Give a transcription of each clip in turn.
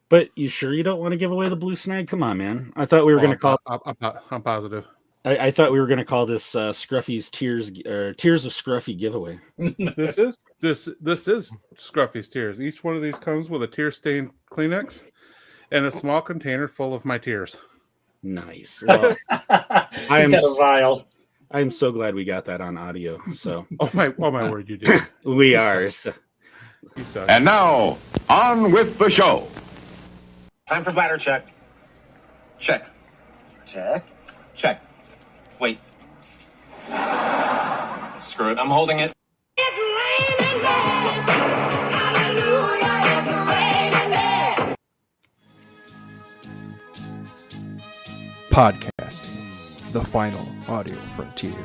But you sure you don't want to give away the blue snag? Come on, man. I thought we were going to call. I'm positive. I thought we were going to call this Scruffy's Tears of Scruffy giveaway. This is Scruffy's Tears. Each one of these comes with a tear-stained Kleenex and a small container full of my tears. Nice. Well, I am got a vial. I am so glad we got that on audio. So, oh my word, you did. We are. So. And now, on with the show. Time for bladder check. Check. Check. Check. Wait. Screw it. I'm holding it. It's raining men. Hallelujah, it's raining men. Podcasting, the final audio frontier.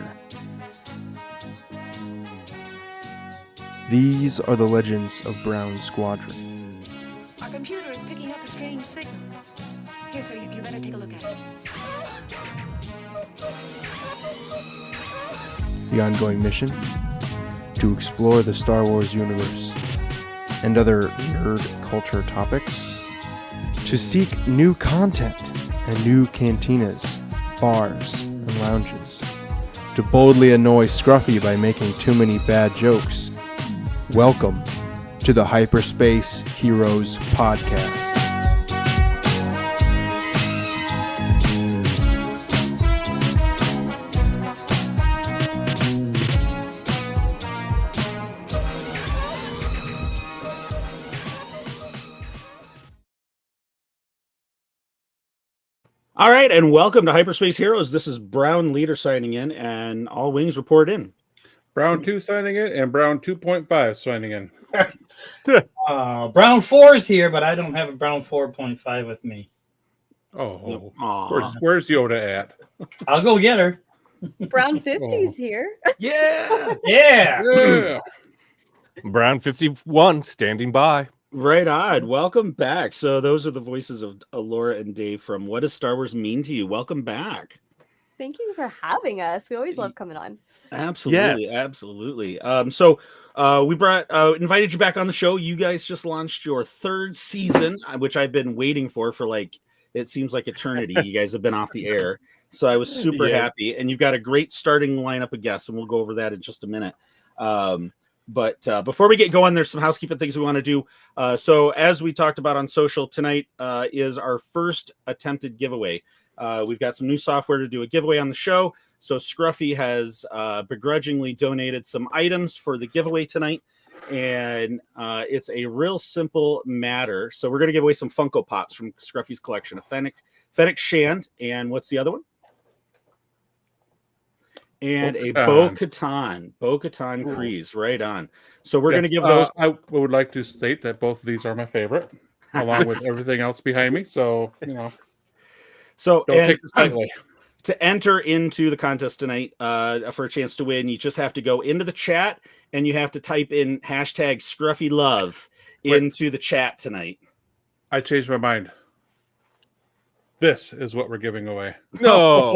These are the legends of Brown Squadron. Our computer is picking up a strange signal. Here, sir, you better take a look at it. The ongoing mission? To explore the Star Wars universe and other nerd culture topics. To seek new content and new cantinas, bars, and lounges. To boldly annoy Scruffy by making too many bad jokes. Welcome to the Hyperspace Heroes Podcast. All right, and welcome to Hyperspace Heroes. This is Brown Leader signing in, and all wings report in. Brown 2 signing in, and Brown 2.5 signing in. Brown 4's here, but I don't have a Brown 4.5 with me. Oh, where's Yoda at? I'll go get her. Brown 50's here. Yeah. Brown 51 standing by. Right on. Welcome back. So those are the voices of Elora and Dave from What Does Star Wars Mean to You? Welcome back. Thank you for having us. We always love coming on. Absolutely, Yes. Absolutely. So we invited you back on the show. You guys just launched your third season, which I've been waiting for like it seems like eternity. You guys have been off the air, so I was super happy. And you've got a great starting lineup of guests, and we'll go over that in just a minute. But before we get going, there's some housekeeping things we want to do. So as we talked about on social, tonight is our first attempted giveaway. We've got some new software to do a giveaway on the show. So Scruffy has begrudgingly donated some items for the giveaway tonight. And it's a real simple matter. So we're going to give away some Funko Pops from Scruffy's collection of Fennec Shand. And what's the other one? And a Bo-Katan Kryze, right on. So we're going to give those. I would like to state that both of these are my favorite, along with everything else behind me. So, So don't take this lightly. To enter into the contest tonight for a chance to win, you just have to go into the chat and you have to type in hashtag #ScruffyLove into the chat tonight. I changed my mind. This is what we're giving away. No,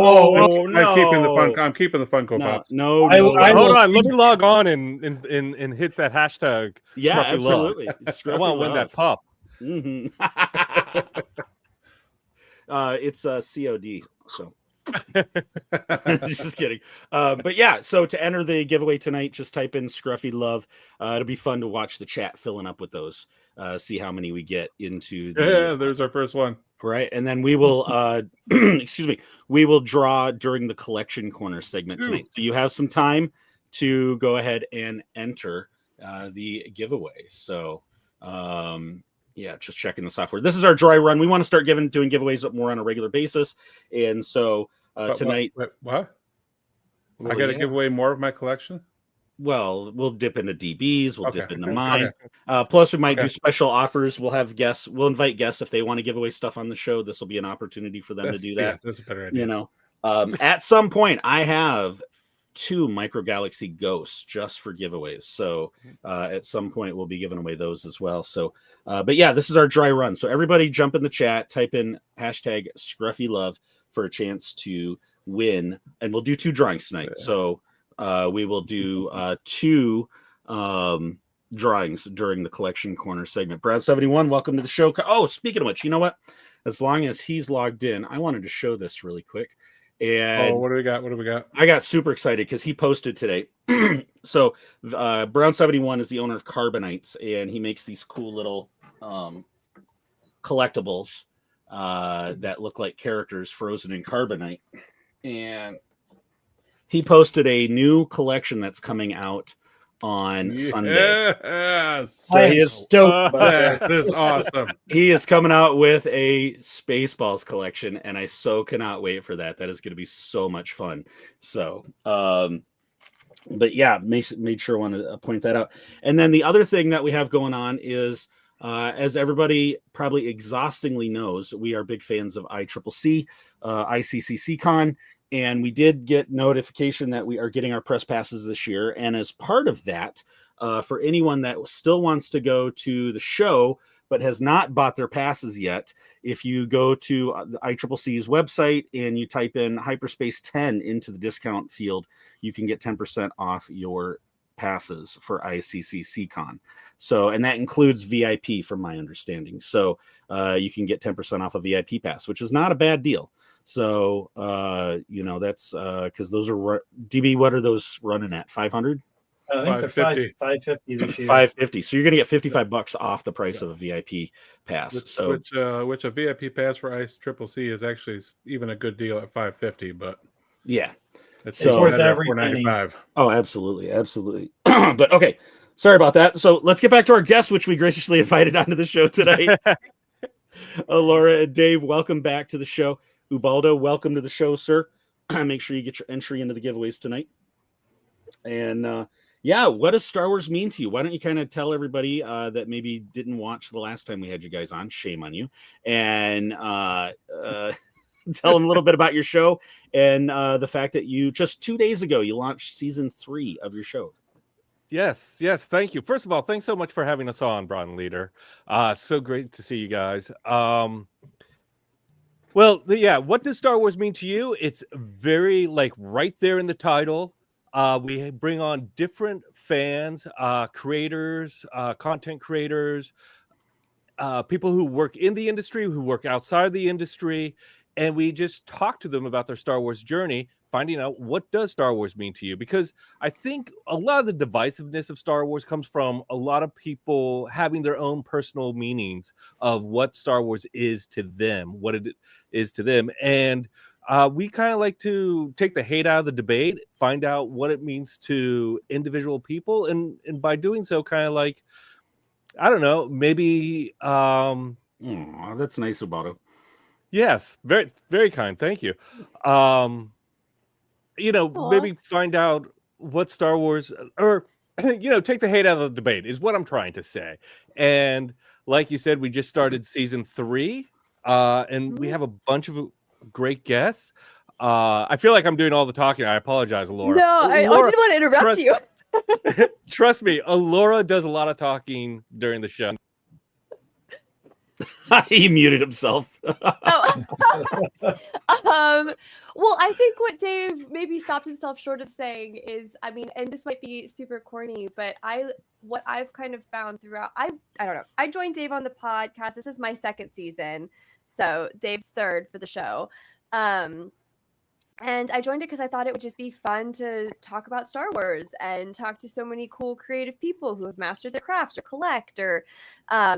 I'm keeping the Funko Pops. No. Hold on. Let me log on and hit that hashtag. Yeah, Scruffy absolutely. I want to win that pup. Mm-hmm. It's COD. So. Just kidding. But yeah, so to enter the giveaway tonight, just type in Scruffy Love. It'll be fun to watch the chat filling up with those. See how many we get into. There's our first one. Right, and then we will excuse me, we will draw during the collection corner segment tonight. So you have some time to go ahead and enter the giveaway. So just checking the software. This is our dry run. We want to start doing giveaways more on a regular basis. And so tonight what? I got to give away more of my collection? Well, we'll dip into DBs. We'll dip into mine. Plus, we might do special offers. We'll have guests. We'll invite guests if they want to give away stuff on the show. This will be an opportunity for them to do that. Yeah, that's a better idea. At some point, I have 2 Micro Galaxy Ghosts just for giveaways. So at some point, we'll be giving away those as well. So, but yeah, this is our dry run. So everybody jump in the chat, type in hashtag #ScruffyLove for a chance to win. And we'll do 2 drawings tonight. So we will do 2 drawings during the collection corner segment. Brad 71, welcome to the show. Oh, speaking of which, you know what? As long as he's logged in, I wanted to show this really quick. And what do we got? What do we got? I got super excited because he posted today. So Brown 71 is the owner of Carbonites, and he makes these cool little collectibles that look like characters frozen in carbonite. And he posted a new collection that's coming out on Sunday. So he is stoked about this is awesome. He is coming out with a Spaceballs collection, and I so cannot wait for that. That is going to be so much fun. So, but yeah, made sure I want to point that out. And then the other thing that we have going on is, as everybody probably exhaustingly knows, we are big fans of ICCC, ICCCCon. And we did get notification that we are getting our press passes this year. And as part of that, for anyone that still wants to go to the show but has not bought their passes yet, if you go to the ICCC's website and you type in Hyperspace 10 into the discount field, you can get 10% off your passes for ICCCCon. So, and that includes VIP from my understanding. So you can get 10% off a VIP pass, which is not a bad deal. So, that's because those are DB. What are those running at? 500? I think they're 550 this year. 550. So you're going to get $55 off the price of a VIP pass. Which a VIP pass for ICCC is actually even a good deal at 550, but yeah, it's worth better at every penny. $495. Oh, absolutely. But okay, sorry about that. So let's get back to our guests, which we graciously invited onto the show today. Elora and Dave, welcome back to the show. Ubaldo, welcome to the show, sir. Make sure you get your entry into the giveaways tonight. And what does Star Wars mean to you? Why don't you kind of tell everybody that maybe didn't watch the last time we had you guys on? Shame on you. And tell them a little bit about your show and the fact that you just 2 days ago you launched season 3 of your show. Yes. Thank you. First of all, thanks so much for having us on, Braun Leader. So great to see you guys. What does Star Wars mean to you? It's very right there in the title. We bring on different fans, creators, content creators, people who work in the industry, who work outside the industry, and we just talk to them about their Star Wars journey, finding out what does Star Wars mean to you? Because I think a lot of the divisiveness of Star Wars comes from a lot of people having their own personal meanings of what Star Wars is to them, what it is to them. And we kind of like to take the hate out of the debate, find out what it means to individual people. And by doing so, kind of I don't know, maybe. That's nice, Ubaldo. Yes, very, very kind. Thank you. Maybe find out what Star Wars, or take the hate out of the debate is what I'm trying to say. And like you said, we just started season 3, and we have a bunch of great guests. I feel like I'm doing all the talking. I apologize, Elora. No, I didn't want to interrupt you. Trust me, Elora does a lot of talking during the show. He muted himself. Well, I think what Dave maybe stopped himself short of saying is, and this might be super corny, but what I've kind of found throughout, I don't know. I joined Dave on the podcast. This is my 2nd season, so Dave's 3rd for the show. And I joined it because I thought it would just be fun to talk about Star Wars and talk to so many cool creative people who have mastered their craft or collect, or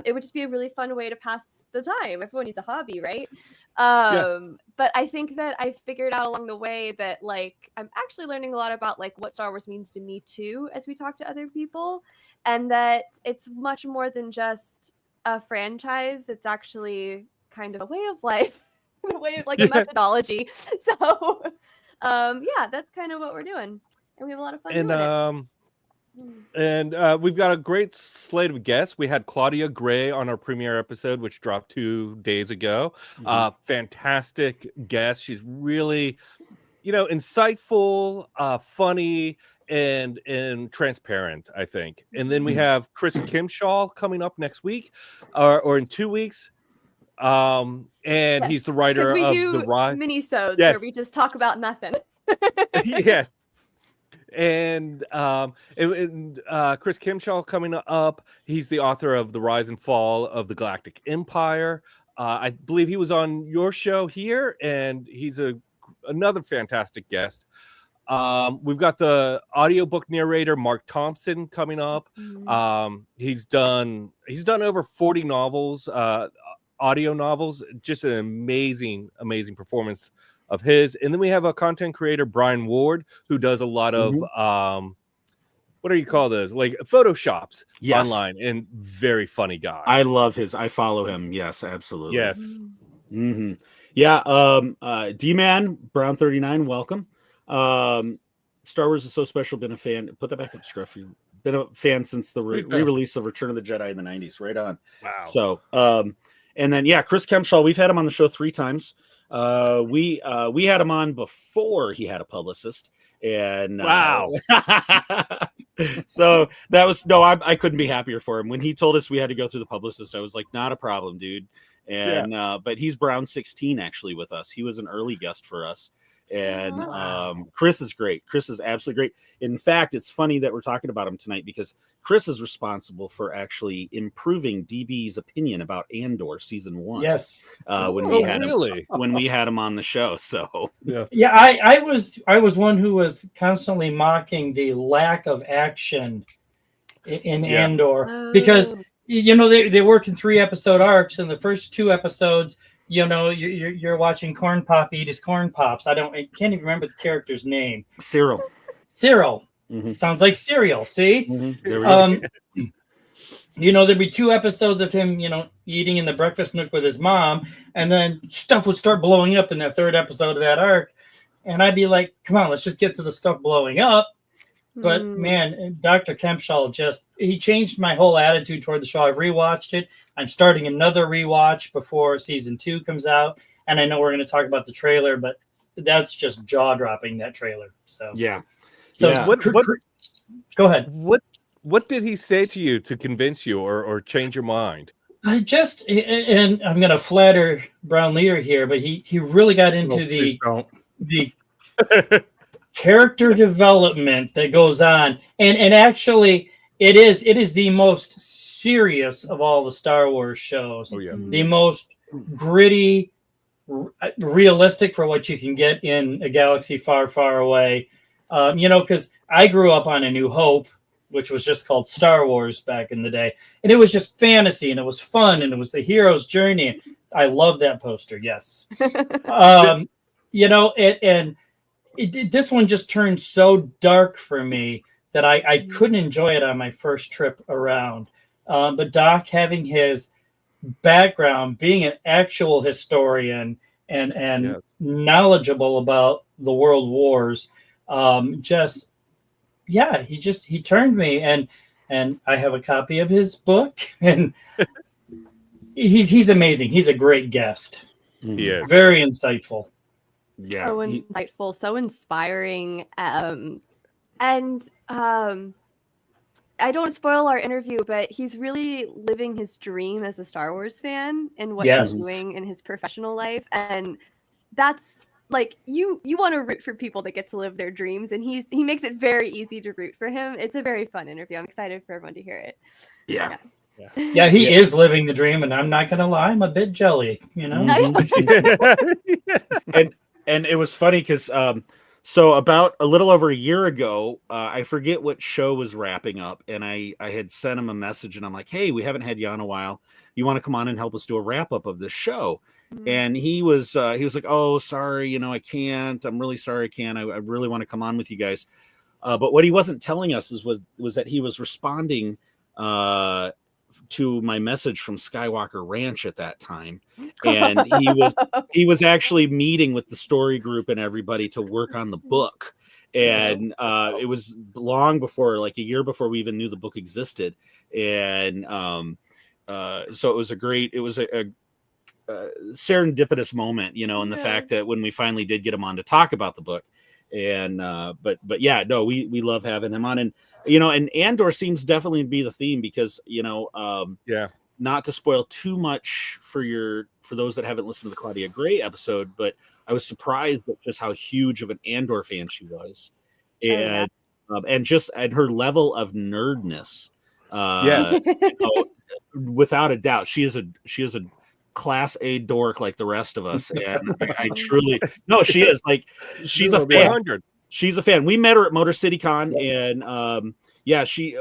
it would just be a really fun way to pass the time. Everyone needs a hobby, right? But I think that I figured out along the way that I'm actually learning a lot about what Star Wars means to me too, as we talk to other people, and that it's much more than just a franchise. It's actually kind of a way of life. A way of a methodology. So that's kind of what we're doing, and we have a lot of fun doing it. And we've got a great slate of guests. We had Claudia Gray on our premiere episode, which dropped 2 days ago. Fantastic guest. She's really insightful, funny, and transparent, I think. And then we have Chris Kimshaw coming up next week, or in 2 weeks. And he's the writer of The Rise. Mini-sodes where we just talk about nothing. Yes. And Chris Kimshaw coming up. He's the author of The Rise and Fall of the Galactic Empire. I believe he was on your show here, and he's another fantastic guest. We've got the audiobook narrator Mark Thompson coming up. He's done over 40 novels, audio novels. Just an amazing performance of his. And then we have a content creator, Brian Ward, who does a lot of what do you call those? Like photoshops online, and very funny guy. I love I follow him. Yes, absolutely. Yes. Yeah. D-Man, Brown 39, welcome. Star Wars is so special. Been a fan. Put that back up, Scruffy. Been a fan since the re-release of Return of the Jedi in the 90s. Right on. Wow. So, and then Chris Kempshall, we've had him on the show 3 times. We had him on before he had a publicist, and wow. So that was I couldn't be happier for him when he told us we had to go through the publicist. I was like, not a problem, dude. And but he's Brown 16 actually with us. He was an early guest for us. And Chris is great. Chris is absolutely great. In fact, it's funny that we're talking about him tonight because Chris is responsible for actually improving DB's opinion about Andor season 1. Yes. When we had him on the show. So I was one who was constantly mocking the lack of action in Andor because they work in 3 episode arcs, and the first 2 episodes, you're watching Corn Pop eat his corn pops. I can't even remember the character's name. Cyril. Sounds like cereal. See, There we go. There'd be 2 episodes of him, eating in the breakfast nook with his mom, and then stuff would start blowing up in that 3rd episode of that arc, and I'd be like, "Come on, let's just get to the stuff blowing up." But man, Dr. Kempshall he changed my whole attitude toward the show. I've rewatched it. I'm starting another rewatch before season 2 comes out. And I know we're going to talk about the trailer, but that's just jaw dropping, that trailer. So What go ahead. What did he say to you to convince you or change your mind? And I'm going to flatter Brown Leader here, but he really got into the character development that goes on, and actually it is the most serious of all the Star Wars shows. The most gritty, realistic for what you can get in a galaxy far, far away. Because I grew up on A New Hope, which was just called Star Wars back in the day, and it was just fantasy, and it was fun, and it was the hero's journey. I love that poster. Yes. This one just turned so dark for me that I couldn't enjoy it on my first trip around. But Doc, having his background, being an actual historian and knowledgeable about the world wars, he turned me, and I have a copy of his book, and he's amazing. He's a great guest. He is very insightful. So insightful, so inspiring. And I don't want to spoil our interview, but he's really living his dream as a Star Wars fan and what he's doing in his professional life. And that's like, you want to root for people that get to live their dreams, and he makes it very easy to root for him. It's a very fun interview. I'm excited for everyone to hear it. He is living the dream, and I'm not gonna lie, I'm a bit jelly, And it was funny because so about a little over a year ago, I forget what show was wrapping up, and I had sent him a message, and I'm like, "Hey, we haven't had you on a while. You want to come on and help us do a wrap up of this show?" And he was like, "Oh, sorry, I can't. I'm really sorry, I can't. I really want to come on with you guys." But what he wasn't telling us was that he was responding to my message from Skywalker Ranch at that time, and he was actually meeting with the story group and everybody to work on the book, and it was long before, like a year before we even knew the book existed, and so it was a serendipitous moment, in the fact that when we finally did get him on to talk about the book, and but we love having him on, and and Andor seems definitely to be the theme because, not to spoil too much for those that haven't listened to the Claudia Gray episode, but I was surprised at just how huge of an Andor fan she was. and her level of nerdness. Yeah. Without a doubt, she is a class A dork like the rest of us, and I truly no, she is like she's a fan. 100. She's a fan. We met her at Motor City Con, and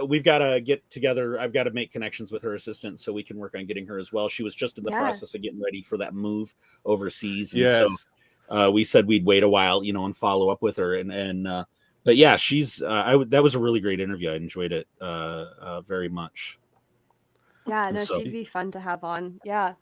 we've got to get together. I've got to make connections with her assistant so we can work on getting her as well. She was just in the process of getting ready for that move overseas, and so we said we'd wait a while, and follow up with her, but yeah, she's that was a really great interview. I enjoyed it very much. Yeah, no, she'd be fun to have on. Yeah.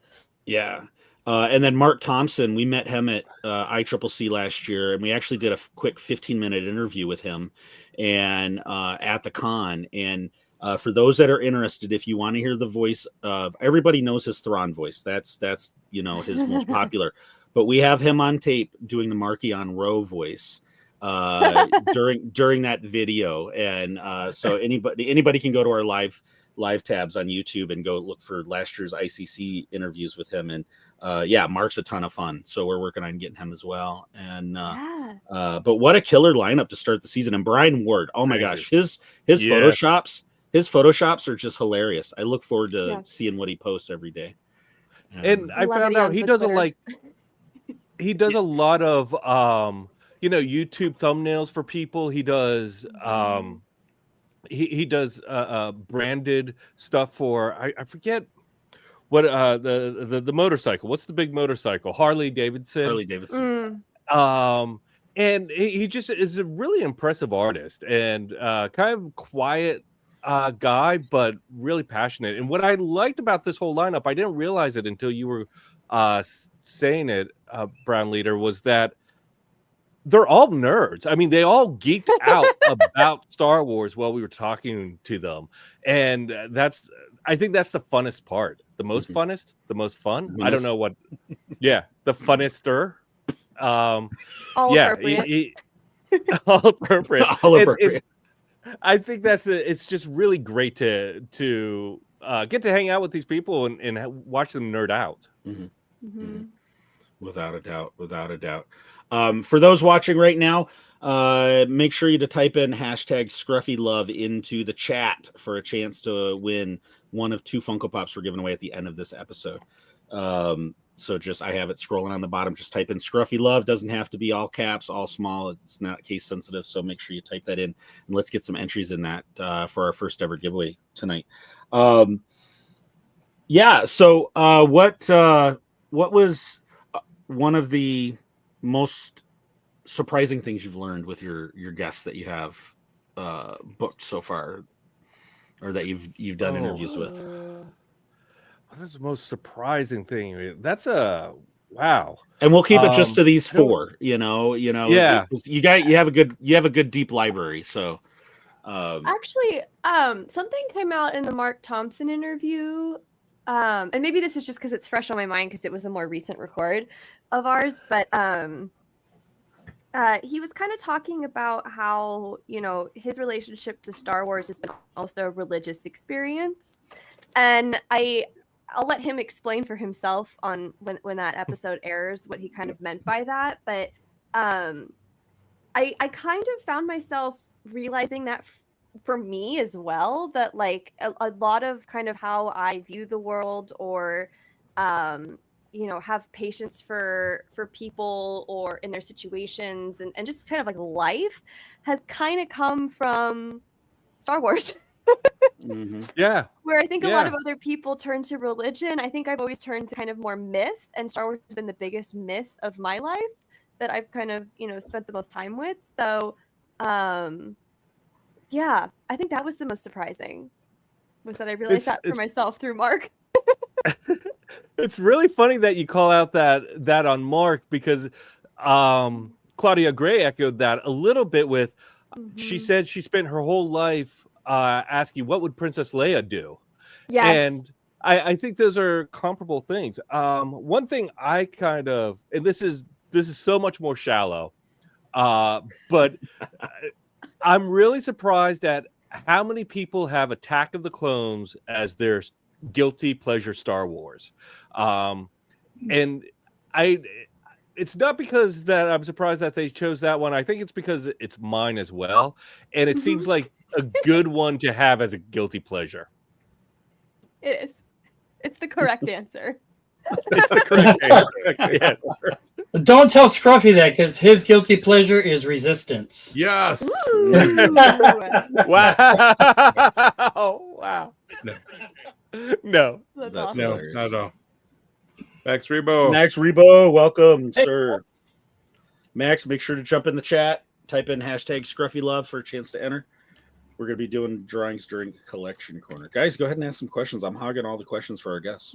Yeah. And then Mark Thompson, we met him at ICCC last year, and we actually did a quick 15-minute interview with him and at the con. And for those that are interested, if you want to hear the voice of, everybody knows his Thrawn voice. That's his most popular. But we have him on tape doing the Markion Rowe voice during that video. And so anybody can go to our live tabs on YouTube and go look for last year's ICC interviews with him. And Mark's a ton of fun. So we're working on getting him as well. And but what a killer lineup to start the season. And Brian Ward, oh my gosh, his photoshops are just hilarious. I look forward to seeing what he posts every day. And I found out he does a lot of YouTube thumbnails for people. He does he does branded stuff for I forget what the motorcycle. What's the big motorcycle? Harley Davidson. And he just is a really impressive artist and kind of quiet guy, but really passionate. And what I liked about this whole lineup, I didn't realize it until you were saying it, Brown Leader, was that they're all nerds. I mean, they all geeked out about Star Wars while we were talking to them. And I think that's the funnest part. The most funnest, the most fun. I don't know what. Yeah, the funnester. All appropriate. All appropriate. All appropriate. I think it's just really great to get to hang out with these people and watch them nerd out. Without a doubt. For those watching right now, make sure you to type in #ScruffyLove into the chat for a chance to win one of 2 Funko Pops we're giving away at the end of this episode. So I have it scrolling on the bottom. Just type in Scruffy Love. Doesn't have to be all caps, all small. It's not case sensitive. So make sure you type that in and let's get some entries in that for our first ever giveaway tonight. So what was one of the most surprising things you've learned with your guests that you have booked so far, or that you've done interviews with? What is the most surprising thing? That's a wow. And we'll keep it just to these 4. Yeah. You have a good deep library. So actually, something came out in the Mark Thompson interview. And maybe this is just because it's fresh on my mind because it was a more recent record of ours, but he was kind of talking about how, his relationship to Star Wars has been almost a religious experience. And I'll let him explain for himself on when that episode airs what he kind of meant by that. But I kind of found myself realizing that for me as well, that like a lot of kind of how I view the world or have patience for people or in their situations and just kind of like life has kind of come from Star Wars. Yeah. Where I think a lot of other people turn to religion, I think I've always turned to kind of more myth, and Star Wars has been the biggest myth of my life that I've kind of, spent the most time with. So, yeah, I think that was the most surprising, was that I realized that for myself through Mark. It's really funny that you call out that on Mark, because Claudia Gray echoed that a little bit with, she said she spent her whole life asking, what would Princess Leia do? Yes. And I think those are comparable things. One thing I kind of, and this is so much more shallow, but I'm really surprised at how many people have Attack of the Clones as their guilty pleasure Star Wars. And it's not because that I'm surprised that they chose that one. I think it's because it's mine as well, and it seems like a good one to have as a guilty pleasure. It is. It's the correct answer. It's the correct answer. Yes. Don't tell Scruffy that because his guilty pleasure is Resistance. Yes. Wow. Wow. No. That's That's awesome. No, hilarious. not at all. Max Rebo. Max Rebo, welcome, Hey. sir. Max, make sure to jump in the chat. Type in hashtag Scruffy Love for a chance to enter. We're going to be doing drawings during Collection Corner. Guys, go ahead and ask some questions. I'm hogging all the questions for our guests.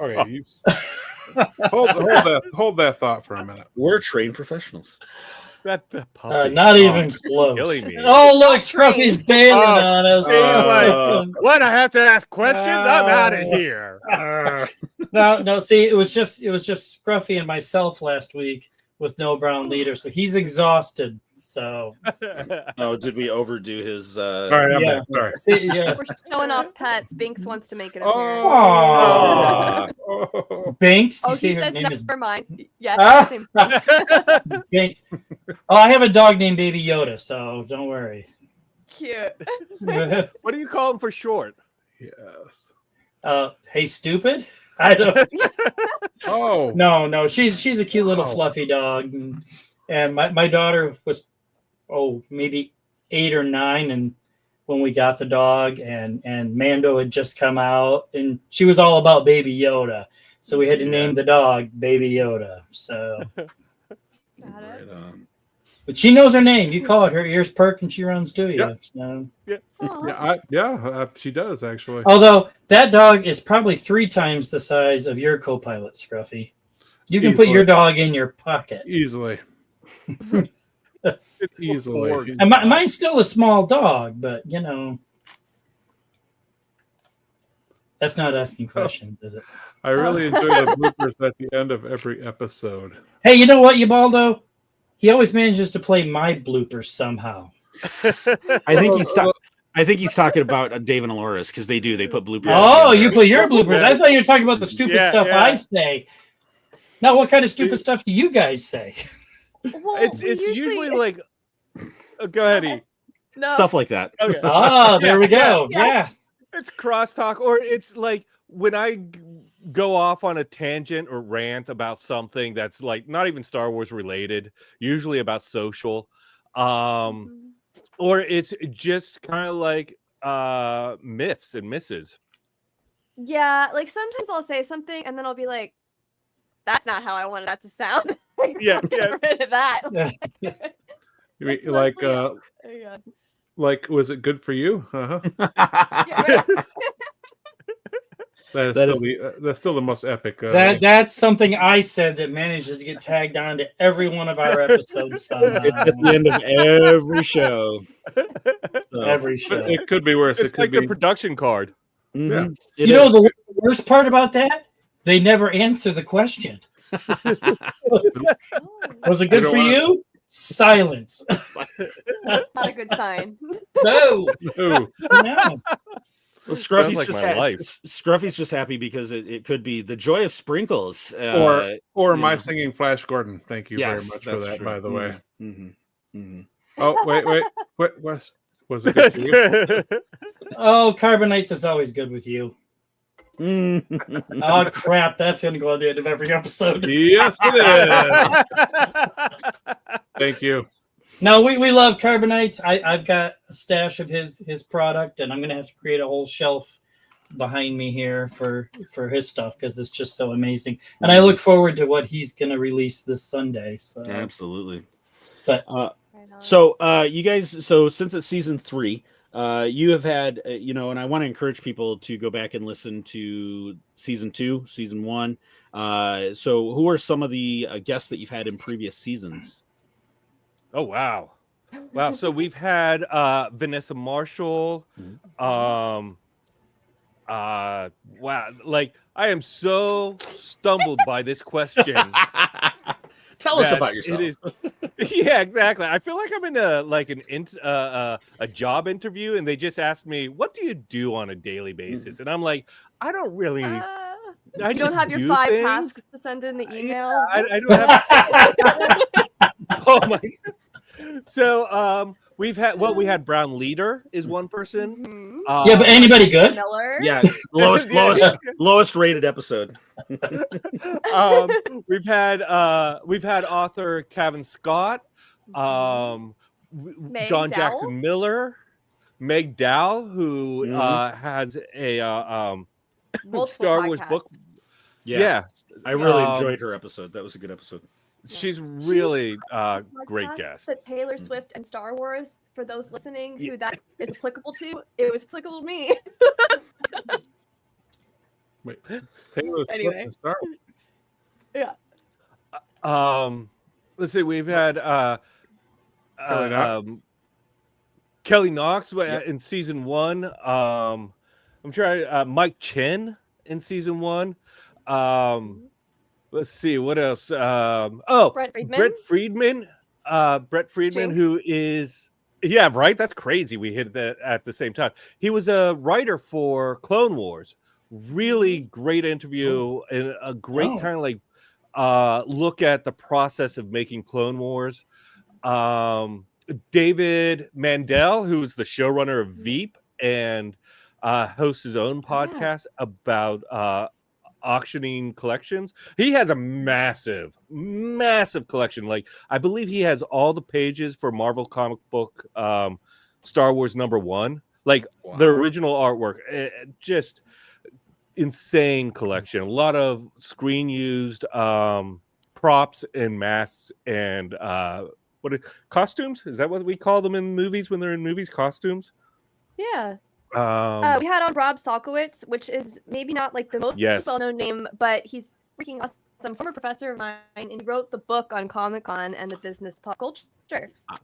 Okay, you hold that thought for a minute. We're trained professionals. That the puppy. Not even killing close. me. Oh, look, Scruffy's bailing on us. What? I have to ask questions? I'm out of here. No. See, it was just Scruffy and myself last week with no brown leader, so he's exhausted. So, Oh, did we overdo his? All right, I'm yeah. back. Sorry. See, yeah. We're showing off pets. Binks wants to make an appearance. Aw. Oh. Binks. Oh, You see, he her says name is never mind. Yeah. Ah. same. Binks. Oh, I have a dog named Baby Yoda, so don't worry. Cute. What do you call him for short? Yes. Hey, stupid. I don't. Oh. No. She's a cute little Wow. fluffy dog, and my daughter was maybe 8 or 9, and when we got the dog, and Mando had just come out, and she was all about Baby Yoda, so we had to name the dog Baby Yoda. So, Got Right it. on. but she knows her name. You call it, her ears perk, and she runs to you. Yep. So. Yeah, she does actually. Although that dog is probably 3 times the size of your co-pilot, Scruffy. You can put Easily. your dog in your pocket. Easily. Easily. And mine's still a small dog, but that's not asking questions, is it? I really enjoy the bloopers at the end of every episode. Hey, you know what, Ubaldo? He always manages to play my bloopers somehow. I think he's talking about Dave and Elora's because they put bloopers. Oh, in there. you play your bloopers. I thought you were talking about the stupid Yeah, stuff yeah. I say. Now, what kind of stupid stuff do you guys say? Well, It's we usually like. Go ahead, E. no. Stuff like that. Okay. Oh, there we go. Yeah. Yeah. It's crosstalk, or it's like when I go off on a tangent or rant about something that's like not even Star Wars related, usually about social, or it's just kind of like myths and misses. Yeah, like sometimes I'll say something and then I'll be like, "That's not how I wanted that to sound." Yeah, Get rid of that. You mean, It's like, mostly- yeah. like, was it good for you? Uh-huh. Yeah, right. That's still the most epic. That's something I said that manages to get tagged on to every one of our episodes. somehow. It's at the end of every show. So, Every show. It could be worse. It's It could like be. the production card. mhm. Yeah. It You know is. the worst part about that? They never answer the question. Was it good don't for wanna- you? Silence. Not a good sign. No. Ooh. No. Well, Scruffy's like just my life. Scruffy's just happy because it could be the joy of sprinkles. Or my yeah. singing Flash Gordon. Thank you Yes, very much for that's that, true. by the way. Mm-hmm. Oh, wait. What was it good for you? Oh, Carbonites is always good with you. Mm-hmm. Oh crap, that's gonna go at the end of every episode. Yes, it is. Thank you. No, we love Carbonites. I've got a stash of his product, and I'm gonna have to create a whole shelf behind me here for his stuff because it's just so amazing. And I look forward to what he's gonna release this Sunday. So Absolutely. But So you guys, so since it's season 3, you have had, and I want to encourage people to go back and listen to season 2, season 1. So who are some of the guests that you've had in previous seasons? Oh wow. So we've had Vanessa Marshall. Wow, like I am so stumbled by this question. Tell us that about yourself. it is- yeah, exactly. I feel like I'm in a job interview, and they just asked me, "What do you do on a daily basis?" And I'm like, I don't really You don't just have your do 5 things. tasks to send in the email. I don't have. Oh my. So we had Brown Leader is one person. Mhm. Yeah, but anybody good? Miller. Yeah, lowest rated episode. We've had author Kevin Scott, Meg John Dowell? Jackson Miller, Meg Dow, who has a Multiple Star Wars podcasts. book. Yeah, I really Um, enjoyed her episode. That was a good episode. She's really great Podcast guest. that Taylor Swift and Star Wars, for those listening who that is applicable to, it was applicable to me. Wait, Taylor Swift Anyway. and Star Wars. Yeah. Let's see. We've had Kelly Knox. Kelly Knox in season 1. I'm trying Mike Chen in season 1. Let's see what else. Brett Friedman. Brett Friedman, Jinx. who is right. That's crazy. We hit that at the same time. He was a writer for Clone Wars. Really great interview and a great kind of like look at the process of making Clone Wars. David Mandel, who's the showrunner of Veep and hosts his own podcast about auctioning collections. He has a massive collection. Like, I believe he has all the pages for Marvel comic book Star Wars #1, like the original artwork. Just insane collection. A lot of screen used props and masks and costumes. Is that what we call them in movies when they're in movies? Costumes. Yeah. We had on Rob Salkowitz, which is maybe not like the most well-known name, but he's freaking awesome. Former professor of mine, and he wrote the book on Comic-Con and the business pop culture.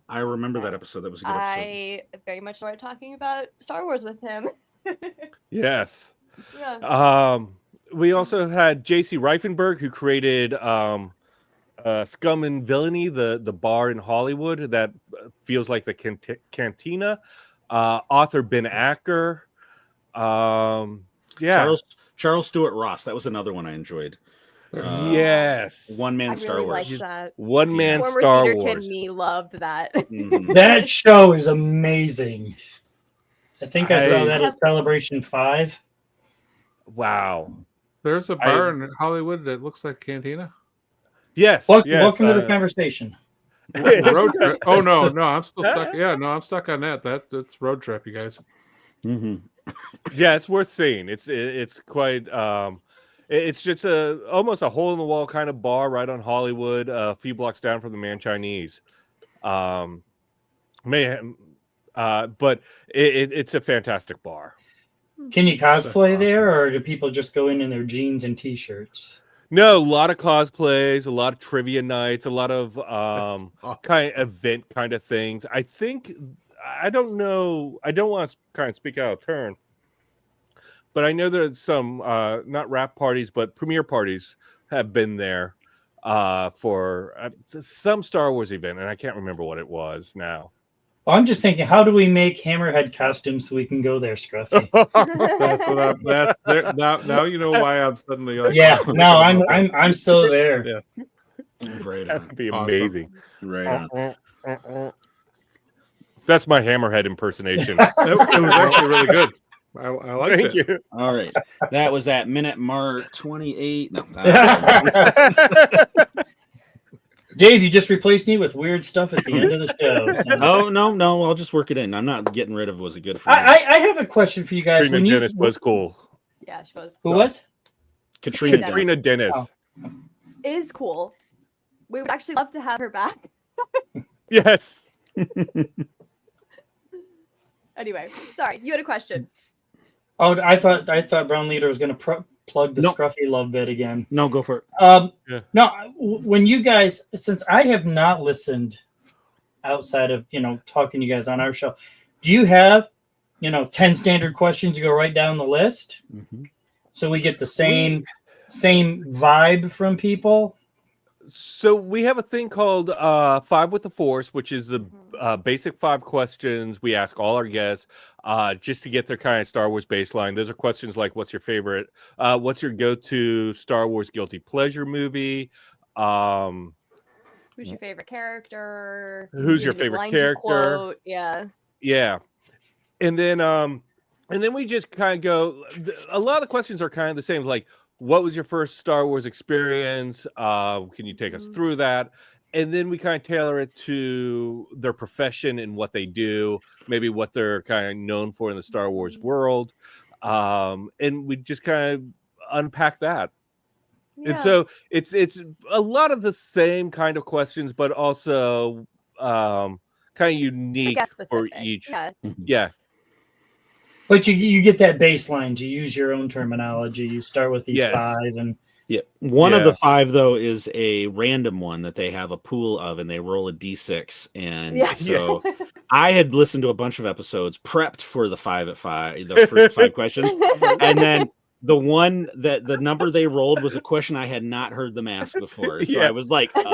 I remember that episode. That was a good episode. I very much enjoyed talking about Star Wars with him. Yes. Yeah. We also had J.C. Reifenberg, who created Scum and Villainy, the bar in Hollywood that feels like the cantina. Author Ben Acker. Charles Stewart Ross. That was another one I enjoyed. Yes. One Man I Star really Wars. liked that. One Man Former Star theater Wars. kid me loved that. Mhm. That show is amazing. I think I saw that at Celebration 5. Wow. There's a bar in Hollywood that looks like Cantina. Yes. Welcome to the conversation. Road trip. Oh no, I'm still stuck. Yeah, no, I'm stuck on that. That's Road Trip, you guys. Mm-hmm. Yeah, it's worth seeing. It's quite. It's just almost a hole in the wall kind of bar right on Hollywood, a few blocks down from the Man Chinese. But it's a fantastic bar. Can you cosplay there, or do people just go in their jeans and t-shirts? No, a lot of cosplays, a lot of trivia nights, a lot of kind of event kind of things. I think I don't know. I don't want to kind of speak out of turn, but I know there's some not wrap parties, but premiere parties have been there for some Star Wars event, and I can't remember what it was now. Well, I'm just thinking, how do we make Hammerhead costumes so we can go there, Scruffy? Now you know why I'm suddenly like. Yeah, no, I'm still there. Yeah. Right That on. would be amazing. Right on. That's my Hammerhead impersonation. It was actually really good. I like Thank it. you. All right. That was at minute mark 28. No. Dave, you just replaced me with weird stuff at the end of the show. So. Oh, no. I'll just work it in. I'm not getting rid of was it good for me. I have a question for you guys. Katrina Dennis was cool. Yeah, she was. Who was? Katrina Dennis. Oh. Is cool. We would actually love to have her back. Yes. Anyway, sorry, you had a question. Oh, I thought Brown Leader was going to plug the Scruffy love bit again. No, go for it. No, when you guys, since I have not listened outside of talking to you guys on our show, do you have 10 standard questions to go right down the list, so we get the same vibe from people? So we have a thing called 5 with the Force, which is the basic 5 questions we ask all our guests just to get their kind of Star Wars baseline. Those are questions like, what's your favorite? What's your go-to Star Wars guilty pleasure movie? Who's your favorite character? Who's your Give favorite lines you character? quote. Yeah. Yeah. And then we just kind of go, a lot of the questions are kind of the same, like, what was your first Star Wars experience? Can you take us through that? And then we kind of tailor it to their profession and what they do, maybe what they're kind of known for in the Star Wars world. And we just kind of unpack that. Yeah. And so it's a lot of the same kind of questions, but also kind of unique guest for specific. each. Yeah. Yeah. But you get that baseline to use your own terminology. You start with these Yes. 5 and Yeah. One of the 5 though is a random one that they have a pool of, and they roll a d6. And Yeah. so I had listened to a bunch of episodes, prepped for the 5 at 5, the first 5 questions, and then the one that the number they rolled was a question I had not heard them ask before. So Yeah. I was like, But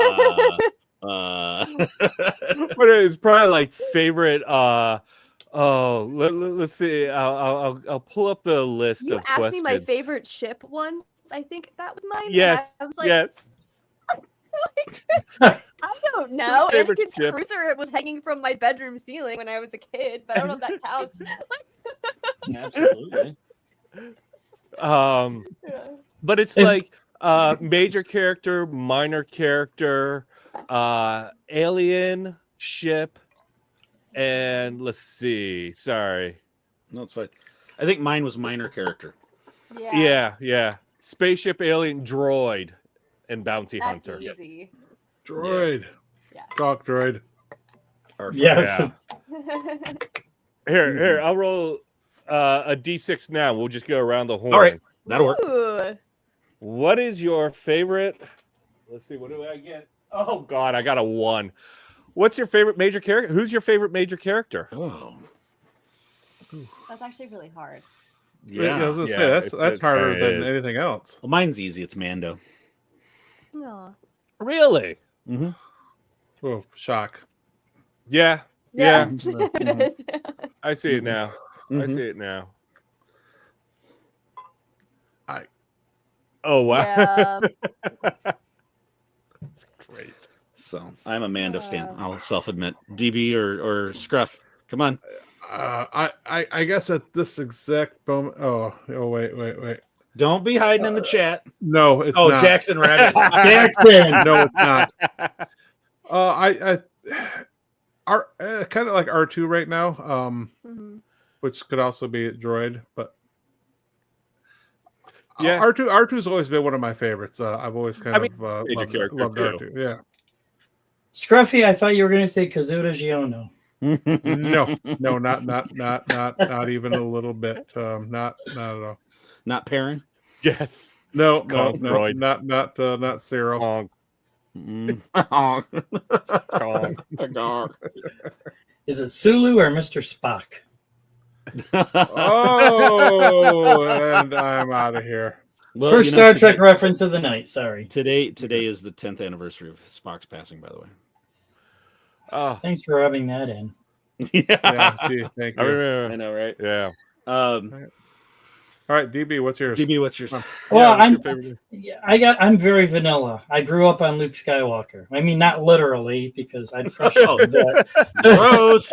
it's probably like favorite. Let's see. I'll pull up the list You of asked questions. me my favorite ship once. I think that was mine. and Yes. I was like, Yes. I don't know. Favorite Anakin's ship. cruiser was hanging from my bedroom ceiling when I was a kid, but I don't know if that counts. absolutely. But it's If- like major character, minor character, alien ship, and let's see. Sorry. No, it's fine. I think mine was minor character. Yeah. Spaceship, alien, droid, and bounty That's hunter. easy. Droid. Yeah. Talk droid. yes. Here, I'll roll a d6 now. We'll just go around the horn. All right, that'll work. Ooh. What is your favorite? Let's see. What do I get? Oh God, I got a 1. What's your favorite major character? Who's your favorite major character? Oh, That's actually really hard. Yeah, I was gonna Yeah, say that's it harder kinda than is. anything else. well, mine's easy. It's Mando. Aw. Really? Mm-hmm. Oh, shock. Yeah. Yeah. I see it now. I Mhm. see it now. I- Oh wow. Yeah. That's great. So I'm a Mando stan. I'll self-admit. DB or Scruff. Come on. I guess at this exact moment. Oh, wait. Don't be hiding in the chat. No, it's Oh, not. Jackson Rabbit. Jackson. No, it's not. I kind of like R2 right now. Mhm. Which could also be a droid, but Yeah. R2's always been one of my favorites. I've always kind major of character loved too. R2. Yeah. Scruffy, I thought you were going to say Kazuda Giono. No, not even a little bit. Not at all. Not Perrin. Yes. No, Conk droid. not Zero. Conk. Conk. Is it Sulu or Mr. Spock? Oh, and I'm out of here. Well, First you know, Star Trek reference of the night. Sorry. Today is the 10th anniversary of Spock's passing, by the way. Oh, Thanks for rubbing that in. Yeah, gee, thank I you. remember. I know, right? Yeah. All right, DB, what's yours? DB, what's yours? Well, what's your favorite? I'm very vanilla. I grew up on Luke Skywalker. I mean, not literally, because I'd crush it. Gross.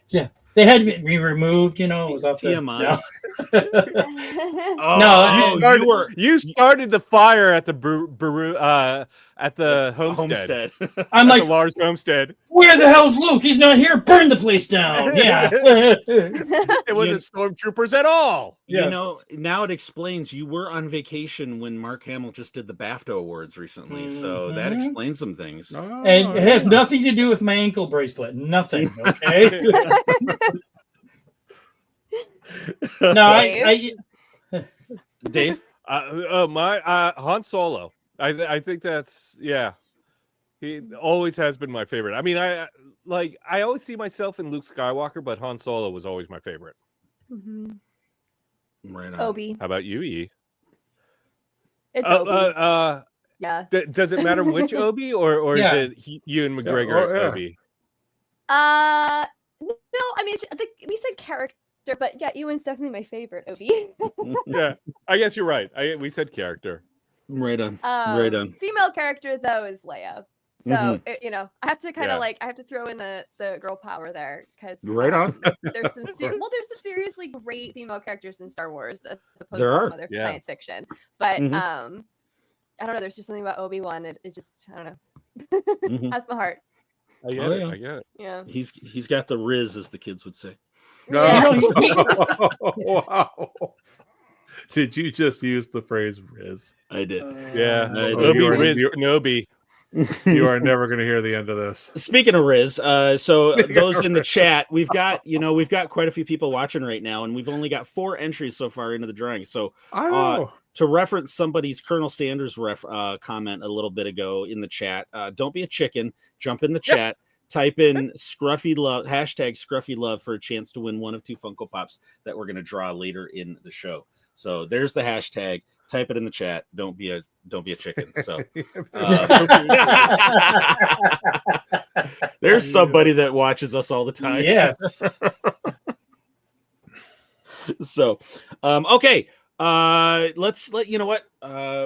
Yeah, they had to be removed. You know, it was off the TMI. No, you started the fire at the at the homestead. I'm At like, the Lars homestead. where the hell's Luke? He's not here. Burn the place down. Yeah. It wasn't stormtroopers at all. You know, now it explains you were on vacation when Mark Hamill just did the BAFTA awards recently, so that Mhm. explains some things. Oh, And it has nothing to do with my ankle bracelet. Nothing. Okay. No, Dave? My Han Solo. I think that's He always has been my favorite. I mean, I always see myself in Luke Skywalker, but Han Solo was always my favorite. Mm-hmm. Right on. Obi. How about you, E? It's Obi. Yeah. Does it matter which Obi or Yeah. is it Ewan McGregor Oh, yeah. Obi? No, I mean, we said character, but yeah, Ewan's definitely my favorite, Obi. Yeah, I guess you're right. We said character. Right on. Right on. Female character though is Leia. So I have to kind of I have to throw in the girl power there because Right on. there's some there's some seriously great female characters in Star Wars as opposed There to are. some other science fiction. But Mhm. I don't know. There's just something about Obi-Wan. It just I don't know. Has my heart. I get it. I get it. Yeah. He's got the Riz, as the kids would say. Yeah. Wow. Did you just use the phrase Riz? I did. Yeah. I did. Obi Riz Kenobi. You are never going to hear the end of this. Speaking of Riz, so those in the chat, we've got quite a few people watching right now, and we've only got 4 entries so far into the drawing. So to reference somebody's Colonel Sanders comment a little bit ago in the chat, don't be a chicken, jump in the chat, type in Scruffy Love, #Scruffy Love for a chance to win one of 2 Funko Pops that we're going to draw later in the show. So there's the hashtag. Type it in the chat. Don't be a chicken. So there's somebody that watches us all the time. Yes. So okay. Let's you know what?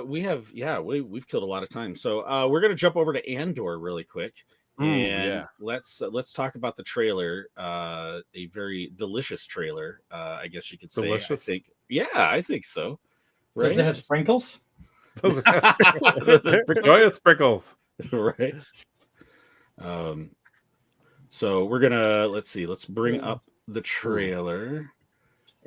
We've killed a lot of time. So we're gonna jump over to Andor really quick. And let's talk about the trailer. A very delicious trailer, I guess you could say. Delicious? I think so. Right? Does it have sprinkles? Joyous sprinkles. Right. So we're gonna let's bring up the trailer.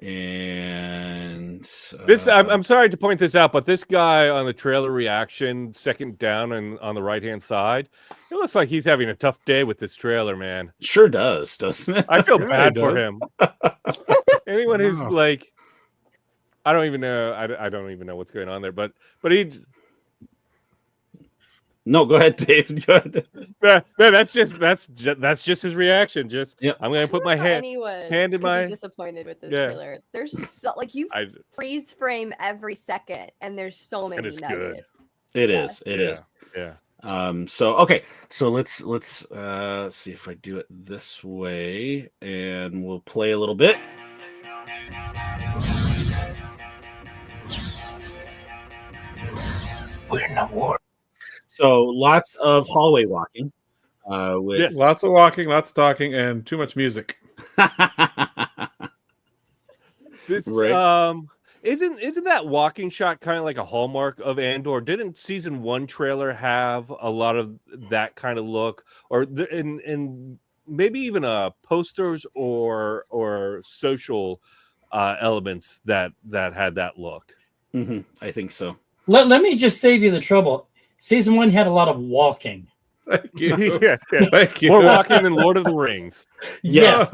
And this I'm sorry to point this out, but this guy on the trailer reaction, second down and on the right hand side, it looks like he's having a tough day with this trailer, man. Sure does, doesn't it? I feel bad for him. Anyone who's like, I don't even know. I don't even know what's going on there, but he. No, go ahead, Dave. Go ahead. No, that's just his reaction. Just I'm going to put my hand in my. Disappointed with this trailer. There's so you freeze frame every second, and there's so many nuggets. Good. It is. It is. Yeah. So okay. So let's see if I do it this way, and we'll play a little bit. We're in a war. So lots of hallway walking. Lots of walking, lots of talking, and too much music. This isn't that walking shot kind of like a hallmark of Andor? Didn't season 1 trailer have a lot of that kind of look, or in maybe even posters or social elements that had that look? Mm-hmm. I think so. Let me just save you the trouble. Season 1 had a lot of walking. Thank you. Yes. Thank you. More walking than Lord of the Rings. Yes.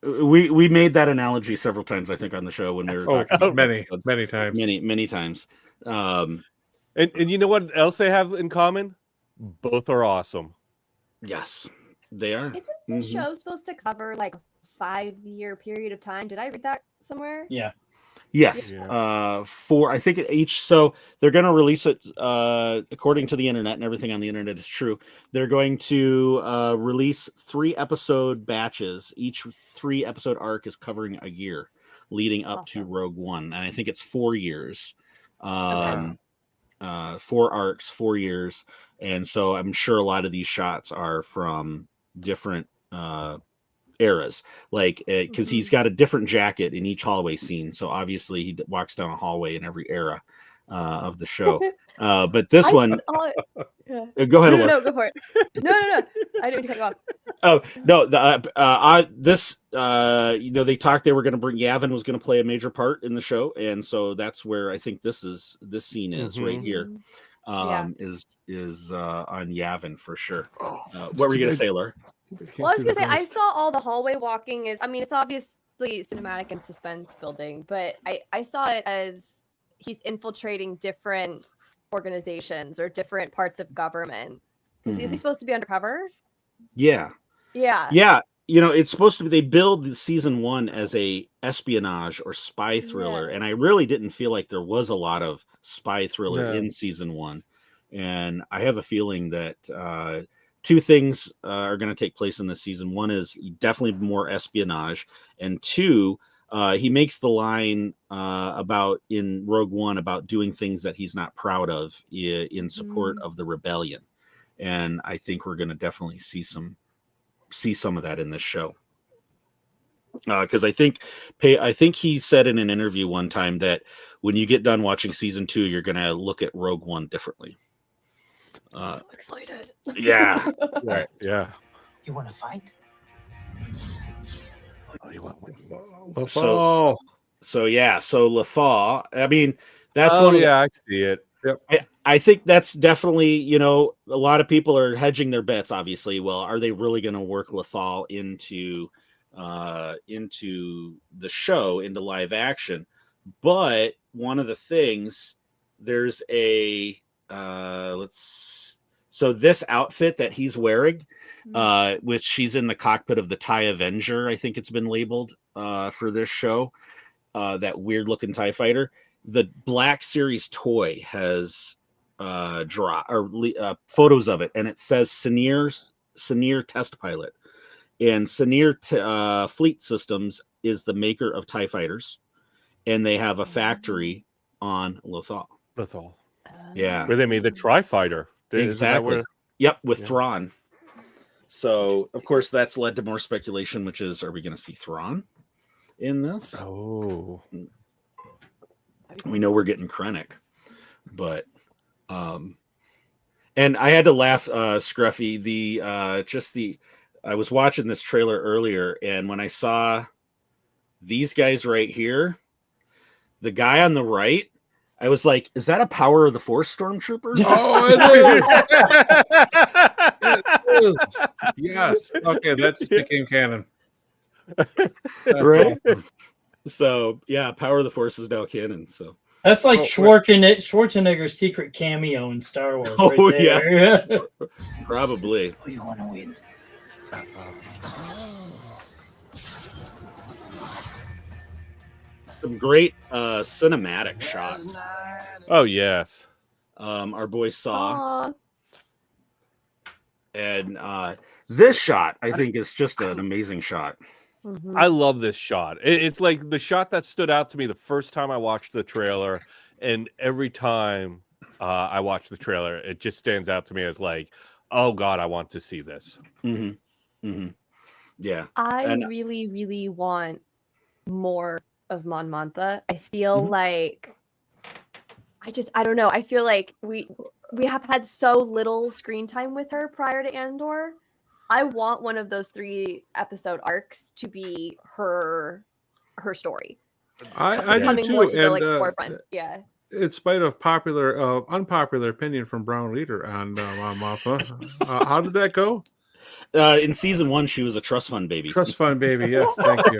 we made that analogy several times, I think, on the show when we were talking about many times. Many times. And you know what else they have in common? Both are awesome. Yes, they are. Isn't the show supposed to cover like a 5-year period of time? Did I read that somewhere? Yeah. Yes, I think each. So they're going to release it according to the internet, and everything on the internet is true. They're going to release 3-episode batches. Each 3-episode arc is covering a year, leading up to Rogue One, and I think it's 4 years. 4 arcs, 4 years, and so I'm sure a lot of these shots are from different eras, like because he's got a different jacket in each hallway scene, so obviously he walks down a hallway in every era of the show. But this one, go ahead. No, go for it. No, I didn't cut you off. Oh no, they talked they were going to bring Yavin was going to play a major part in the show, and so that's where I think this scene is right here. Is on Yavin for sure. What were you going to say, Laura? Well, I was gonna say I saw all the hallway walking it's obviously cinematic and suspense building, but I saw it as he's infiltrating different organizations or different parts of government. Is he supposed to be undercover? Yeah. It's supposed to be. They build season 1 as a espionage or spy thriller, and I really didn't feel like there was a lot of spy thriller in season 1, and I have a feeling that two things are going to take place in this season. One is definitely more espionage, and two, he makes the line about in Rogue One about doing things that he's not proud of in support of the rebellion, and I think we're going to definitely see some of that in this show. Because I think he said in an interview one time that when you get done watching season 2, you're going to look at Rogue One differently. I'm so excited. Yeah. Right. Yeah. You want to fight? Oh, you want So Lethal. I mean, that's Oh one. Of yeah, I see it. Yep. I think that's definitely, a lot of people are hedging their bets. Obviously, well, are they really going to work Lethal into the show, into live action? But one of the things, there's a so this outfit that he's wearing, which she's in the cockpit of the TIE Avenger, I think it's been labeled for this show, that weird looking TIE fighter. The Black Series toy has photos of it, and it says Senior Test Pilot, and Senior Fleet Systems is the maker of TIE fighters, and they have a factory on Lothal. Yeah, where they made the Tri-Fighter. Exactly. Yep, with Thrawn. So of course that's led to more speculation, which is, are we going to see Thrawn in this? Oh, we know we're getting Krennic, but and I had to laugh, Scruffy. I was watching this trailer earlier, and when I saw these guys right here, the guy on the right, I was like, is that a Power of the Force stormtrooper? Oh, it is. Yes. Okay, that just became canon. Right. So yeah, Power of the Force is now canon. So that's like Schwarzenegger's secret cameo in Star Wars. Oh right there. yeah, probably. Who you want to win? Some great cinematic shots. Oh yes. Our boy Saw. Aww. And this shot, I think, is just an amazing shot. Mm-hmm. I love this shot. It's like the shot that stood out to me the first time I watched the trailer, and every time I watch the trailer, it just stands out to me as like, oh God, I want to see this. Mm-hmm. Mm-hmm. Yeah. I really, really want more of Mon Mothma. I feel like I don't know. I feel like we have had so little screen time with her prior to Andor. I want one of those 3 episode arcs to be her story. I do coming too, more to the and, forefront. Yeah. In spite of unpopular opinion from Brown Leader on Mon Mothma, how did that go? In season 1, she was a trust fund baby. Trust fund baby, yes, thank you.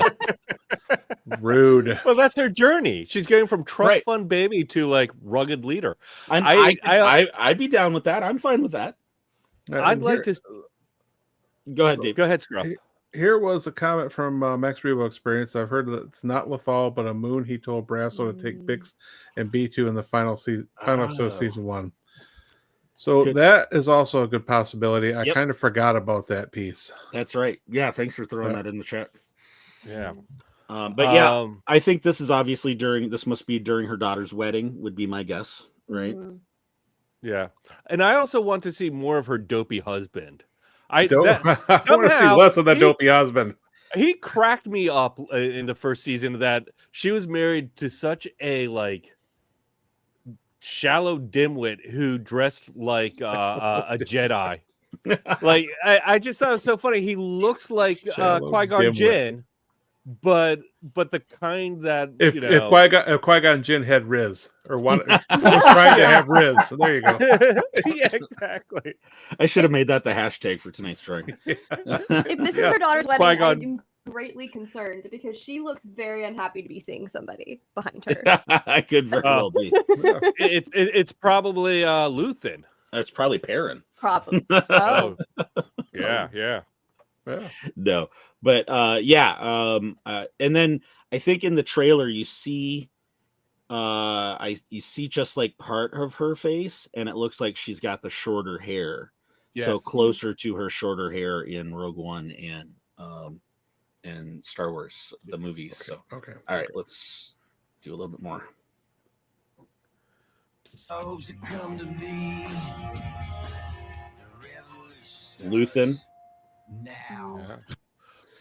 Rude. Well, that's her journey. She's going from trust fund baby to like rugged leader. I'd be down with that. I'm fine with that. I'd like to. Go ahead, Dave. Go ahead, Scruff. Here was a comment from Max Rebo Experience. I've heard that it's not Lethal, but a moon. He told Brasso to take Bix and B2 in the final episode of season 1. So that is also a good possibility. I kind of forgot about that piece. That's right. Yeah, thanks for throwing that in the chat. Yeah. But yeah, I think this is obviously this must be during her daughter's wedding, would be my guess, right? Yeah. And I also want to see more of her dopey husband. I want to see less of that dopey husband. He cracked me up in the first season that she was married to such a like shallow dimwit who dressed like a Jedi. Like I just thought it was so funny. He looks like Qui-Gon Jinn, but the kind that if Qui-Gon Jinn had Riz or was trying to have Riz. So there you go. Yeah, exactly. I should have made that the hashtag for tonight's drawing. If this is her daughter's wedding, I'm greatly concerned because she looks very unhappy to be seeing somebody behind her. I could very well be. It's probably Luthen. It's probably Perrin. Probably. Oh. Yeah. No, but and then I think in the trailer you see you see just like part of her face, and it looks like she's got the shorter hair. So closer to her shorter hair in Rogue One and Star Wars, the movies. So Okay. All right, let's do a little bit more. Luthen.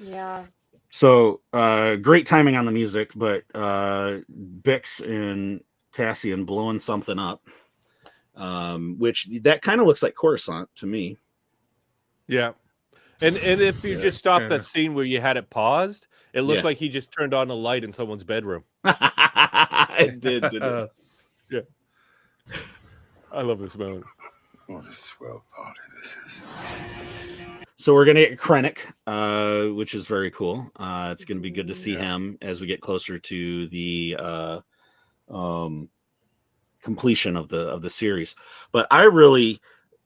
Yeah. So great timing on the music, but Bix and Cassian blowing something up, which that kind of looks like Coruscant to me. Yeah. And if you just stop that scene where you had it paused, it looks like he just turned on a light in someone's bedroom. It did, didn't it? Yeah. I love this moment. What a swell party this is. So we're gonna get Krennic, which is very cool. It's gonna be good to see him as we get closer to the completion of the series. But I really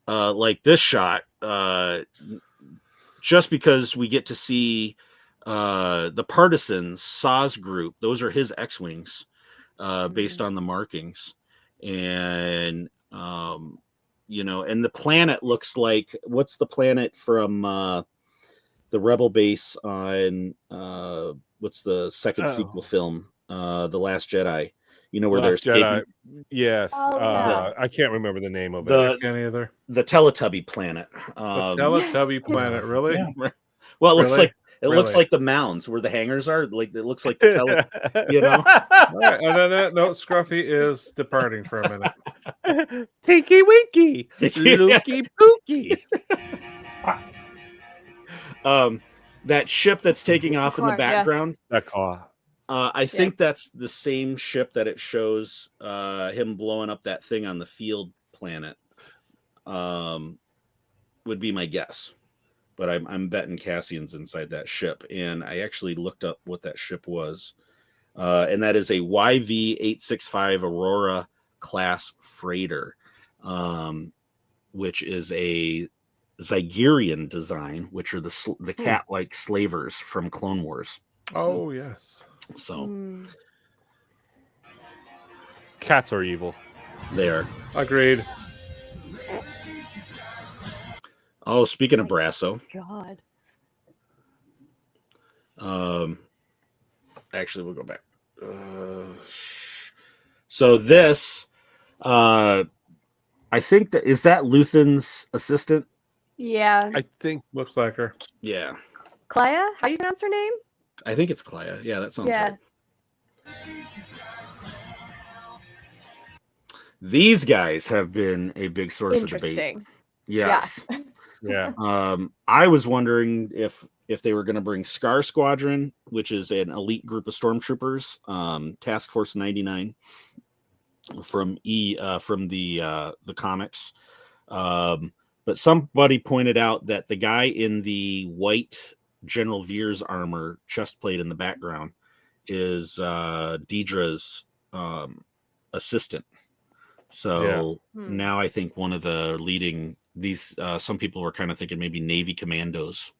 like this shot, just because we get to see the Partisans, Saw's group. Those are his X-wings, based on the markings, and and the planet looks like, what's the planet from the Rebel base on what's the second sequel film, The Last Jedi? You know where they're escaping? Yes. I can't remember the name of it. I can't either. The Teletubby planet. The Teletubby planet, really? Yeah. Well, it looks like the mounds where the hangars are. Like it looks like the All right, and on that note, Scruffy is departing for a minute. Tinky Winky, Looky Pooky. That ship that's taking off in the background. That car. I think that's the same ship that it shows him blowing up that thing on the field planet. Would be my guess. But I'm betting Cassian's inside that ship. And I actually looked up what that ship was. And that is a YV-865 Aurora class freighter, which is a Zygerian design, which are the cat-like slavers from Clone Wars. Oh, yes. So cats are evil. They are. Agreed. Oh, speaking of Brasso. God. Actually, we'll go back. So this, I think is that Luthen's assistant? Yeah. I think looks like her. Yeah. Clea? How do you pronounce her name? I think it's Clea. Yeah, that sounds right. These guys have been a big source of debate. Interesting. Yes. Yeah. I was wondering if they were going to bring Scar Squadron, which is an elite group of stormtroopers, Task Force 99 from the comics. But somebody pointed out that the guy in the white General Veer's armor, chest plate in the background, is Deidre's assistant. So now I think one of the leading these some people were kind of thinking maybe Navy commandos,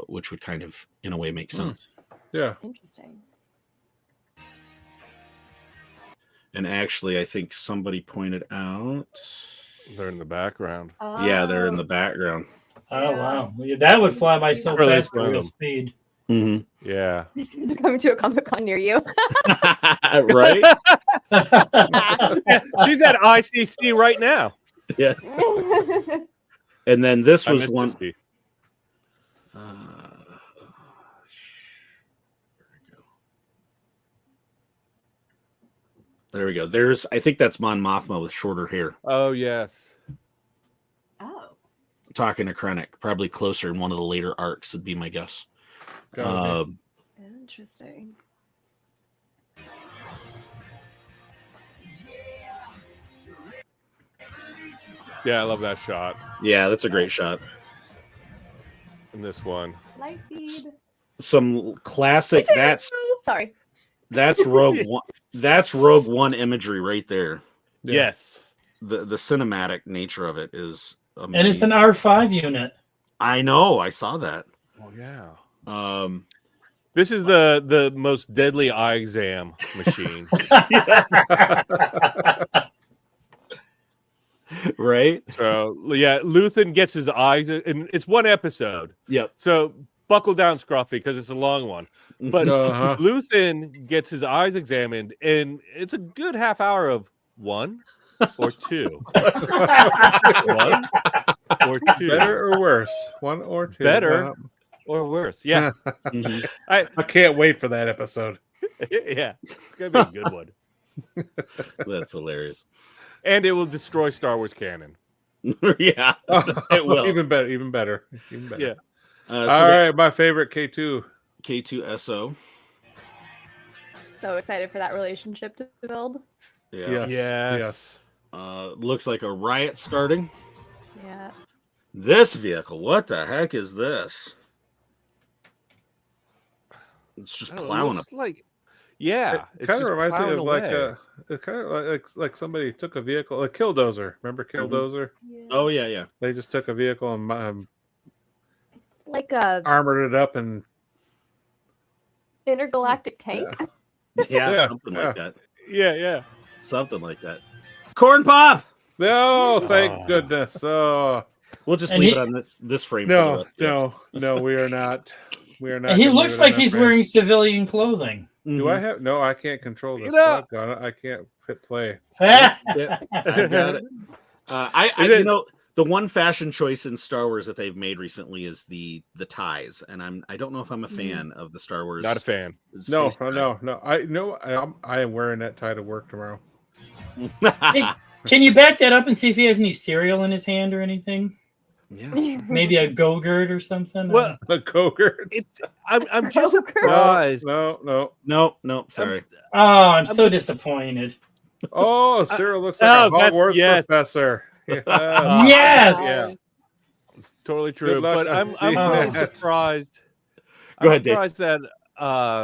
which would kind of in a way make sense. Yeah. Interesting. And actually, I think somebody pointed out they're in the background. Yeah, they're in the background. Oh wow, that would fly by so fast at real speed. Mm-hmm. Yeah. These guys are coming to a Comic-Con near you. Right? She's at ICC right now. Yeah. And then this was one. There we go. I think that's Mon Mothma with shorter hair. Oh, yes. Oh. Talking to Krennic, probably closer in one of the later arcs would be my guess. Interesting. Yeah, I love that shot. Yeah, that's a great shot. And this one. Lightspeed. Some classic. Sorry. That's Rogue One. That's Rogue One imagery right there. Yes. The cinematic nature of it is amazing. And it's an R5 unit. I know. I saw that. Oh yeah. This is the most deadly eye exam machine. Right? So yeah, Luthen gets his eyes, and it's one episode. Yep. So buckle down, Scruffy, because it's a long one. But Luthen gets his eyes examined, and it's a good half hour of 1 or 2. 1 or 2. Better or worse? 1 or 2. Better or worse. Yeah. I can't wait for that episode. Yeah. It's going to be a good one. That's hilarious. And it will destroy Star Wars canon. Yeah. It will. Even better. Even better. Even better. Yeah. All right. My favorite K2. K2SO. So excited for that relationship to build. Yeah. Yes. Looks like a riot starting. Yeah. This vehicle, what the heck is this? It's just plowing up. Yeah, it kind of reminds me of it kind of like somebody took a vehicle, a Killdozer. Remember Killdozer? Yeah. Oh yeah. They just took a vehicle and Like a armored it up and intergalactic tank. Yeah, something like that. Yeah. Something like that. Corn Pop! No, thank goodness. Oh, we'll just leave it on this frame. No, we are not. We are not. He looks like he's wearing civilian clothing. Do I have? No, I can't control this. I can't hit play. I got it. The one fashion choice in Star Wars that they've made recently is the ties, and I don't know if I'm a fan of the Star Wars. Not a fan. No. I am wearing that tie to work tomorrow. Hey, can you back that up and see if he has any cereal in his hand or anything? Yeah, maybe a Go-Gurt or something. Well, a Go-Gurt. I'm just surprised. No. Sorry. I'm so disappointed. Oh, Cyril looks like a Hogwarts professor. Yes. Yeah. It's totally true. But I'm really surprised. Go ahead, I'm surprised that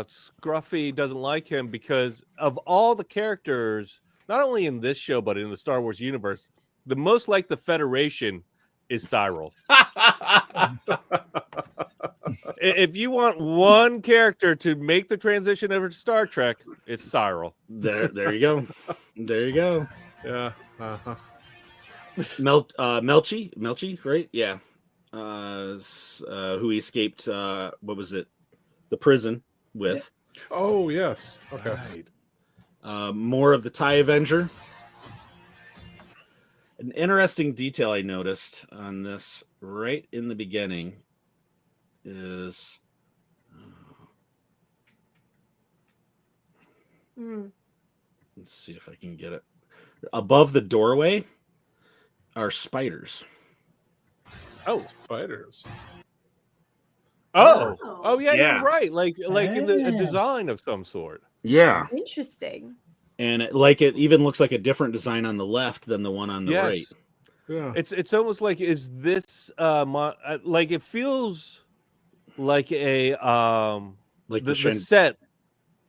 Scruffy doesn't like him because of all the characters, not only in this show but in the Star Wars universe, the most like the Federation is Cyril. If you want one character to make the transition over to Star Trek, it's Cyril. There you go. There you go. Yeah. Melchi, right? Yeah. Who he escaped? What was it? The prison with. Oh yes. Okay. Right. More of the TIE Avenger. An interesting detail I noticed on this right in the beginning is let's see if I can get it. Above the doorway are spiders. Oh, spiders. Oh yeah, you're right. Like in the design of some sort. Yeah. Interesting. And it even looks like a different design on the left than the one on the right. Yeah. It's almost like, is this like it feels like a like the set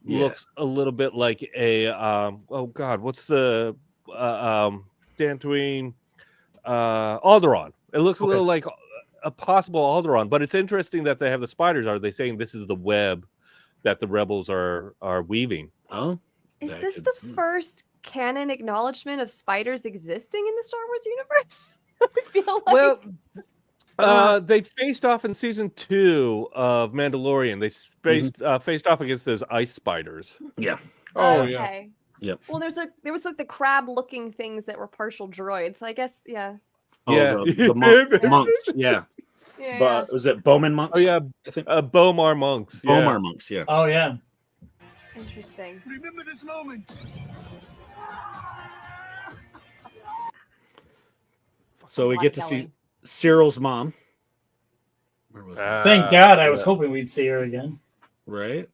looks a little bit like a oh god, what's the Dantooine Alderaan. It looks a little like a possible Alderaan, but it's interesting that they have the spiders. Are they saying this is the web that the rebels are weaving? Oh. Is this the first canon acknowledgement of spiders existing in the Star Wars universe? I feel like... Well, they faced off in season 2 of Mandalorian. They faced off against those ice spiders. Yeah. Oh, okay. Yep. Well, there was like the crab-looking things that were partial droids. So I guess, yeah. Oh, yeah. the monks. Yeah. But was it Bowman monks? Oh yeah, I think Bomar monks. Bomar monks. Yeah. Oh yeah. Interesting. Remember this moment. So we get to see Cyril's mom. Where was it? Thank God! I was hoping we'd see her again. Right.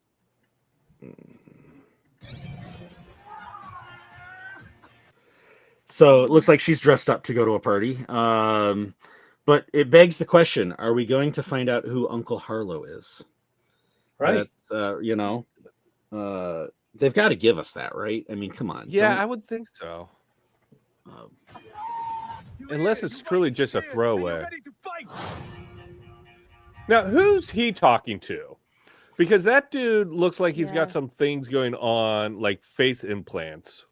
So it looks like she's dressed up to go to a party. But it begs the question: are we going to find out who Uncle Harlow is? Right. That's, they've got to give us that, right? I mean, come on. Yeah, I would think so. Unless it's truly just a throwaway. Now, who's he talking to? Because that dude looks like he's got some things going on, like face implants.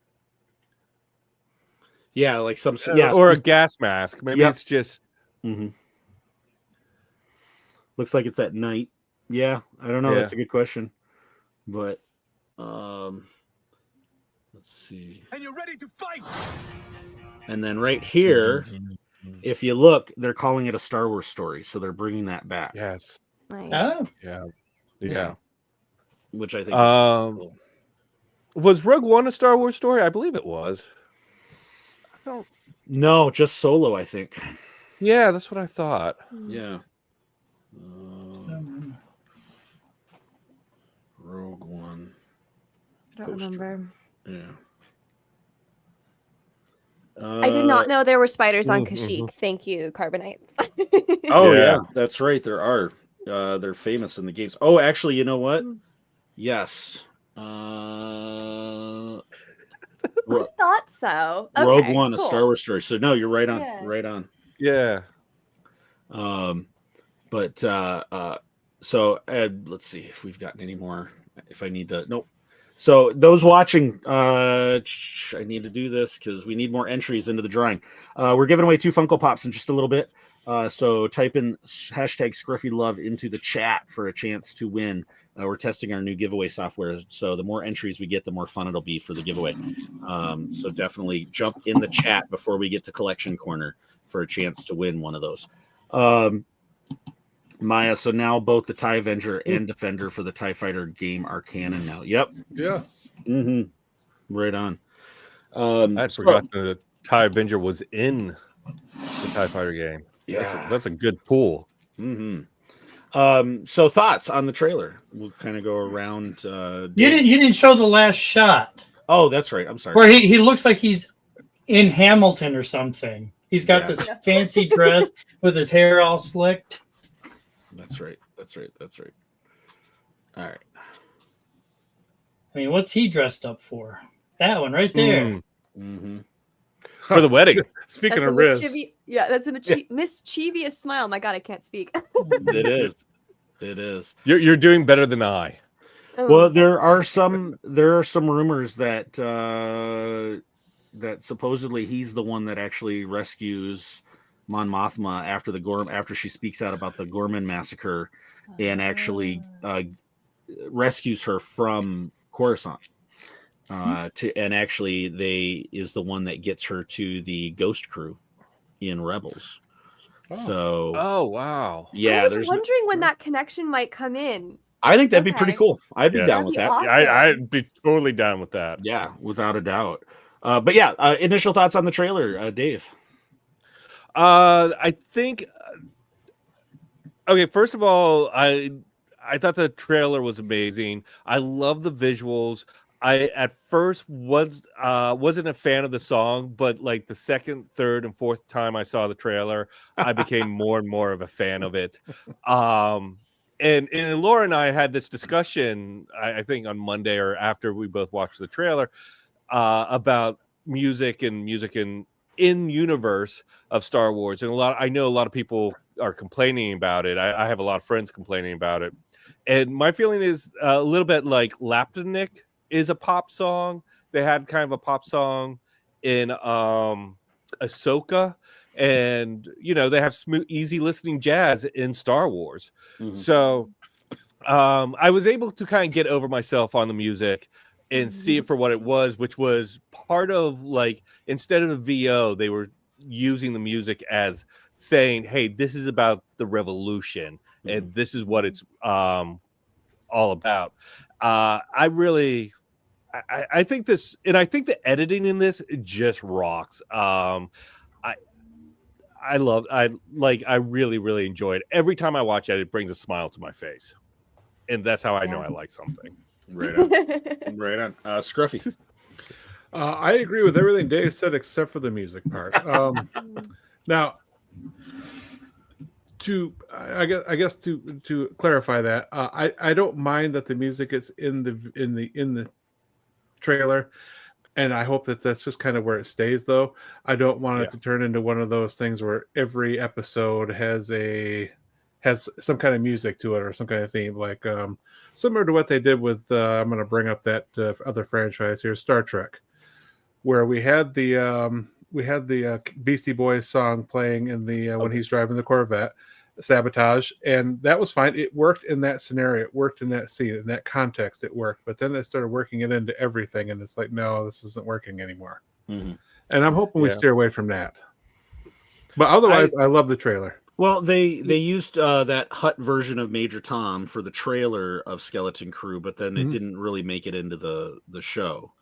Yeah, like some or a gas mask. Maybe it's just. Mm-hmm. Looks like it's at night. Yeah, I don't know. Yeah. That's a good question, but let's see. And you're ready to fight. And then right here, if you look, they're calling it a Star Wars story, so they're bringing that back. Yes. Nice. Oh, Yeah. Which I think is cool. Was Rogue One a Star Wars story? I believe it was. No, just Solo, I think. Yeah, that's what I thought. Yeah. Rogue One. I don't remember. Yeah. I did not know there were spiders on Kashyyyk. Thank you, Carbonite. Oh yeah, that's right. There are. They're famous in the games. Oh, actually, you know what? Yes. I thought so. Okay, Rogue One, cool. a Star Wars story. So no, you're right on. Yeah. Right on. Yeah. So let's see if we've gotten any more. If I need to, nope. So those watching, I need to do this because we need more entries into the drawing. We're giving away 2 Funko Pops in just a little bit. So type in hashtag #ScruffyLove into the chat for a chance to win. We're testing our new giveaway software. So the more entries we get, the more fun it'll be for the giveaway. So definitely jump in the chat before we get to Collection Corner for a chance to win one of those. Maya, so now both the TIE Avenger and Defender for the TIE Fighter game are canon now. Yep. Yes. Mm-hmm. Right on. I forgot the TIE Avenger was in the TIE Fighter game. Yeah. That's a good pool. Mm-hmm. So thoughts on the trailer? We'll kind of go around. You didn't show the last shot. Oh, that's right. I'm sorry. Where he looks like he's in Hamilton or something. He's got this fancy dress with his hair all slicked. That's right. All right. I mean, what's he dressed up for? That one right there. Mm-hmm. For the wedding. Speaking That's of Riz. that's a mischievous smile. My God, I can't speak. It is. You're doing better than I. Well, there are some rumors that that supposedly he's the one that actually rescues Mon Mothma after she speaks out about the Gorman massacre, and actually rescues her from Coruscant. And actually is the one that gets her to the Ghost Crew in Rebels. So wow. Yeah, I was wondering when that connection might come in. I think that'd be pretty cool. I'd be down with that. Awesome. I'd be totally down with that. Yeah, without a doubt. But yeah, initial thoughts on the trailer, Dave. I think. Okay, first of all, I thought the trailer was amazing. I love the visuals. I at first wasn't a fan of the song, but like the second, third, and fourth time I saw the trailer, I became more and more of a fan of it. And Elora and I had this discussion, I think on Monday or after we both watched the trailer, about music in universe of Star Wars, and I know a lot of people are complaining about it. I have a lot of friends complaining about it, and my feeling is a little bit like Laptonic is a pop song. They had kind of a pop song in Ahsoka, and they have smooth, easy listening jazz in Star Wars. Mm-hmm. So I was able to kind of get over myself on the music and see it for what it was, which was part of, like, instead of the VO, they were using the music as saying, hey, this is about the revolution, and this is what it's all about. I think this, and I think the editing in this just rocks. I really, really enjoy it. Every time I watch it, it brings a smile to my face. And that's how I know I like something. Right on. Right on. Scruffy. I agree with everything Dave said except for the music part. Now, I guess to clarify that, I don't mind that the music is in the trailer, and I hope that that's just kind of where it stays. Though I don't want it to turn into one of those things where every episode has some kind of music to it or some kind of theme, like similar to what they did with I'm going to bring up that other franchise here, Star Trek, where we had the we had the Beastie Boys song playing in the when he's driving the Corvette, Sabotage, and that was fine. It worked in that scenario. It worked in that scene, in that context. It worked. But then they started working it into everything, and it's like, no, this isn't working anymore. Mm-hmm. And I'm hoping we steer away from that. But otherwise, I love the trailer. Well, they used that Hut version of Major Tom for the trailer of Skeleton Crew, but then it didn't really make it into the show.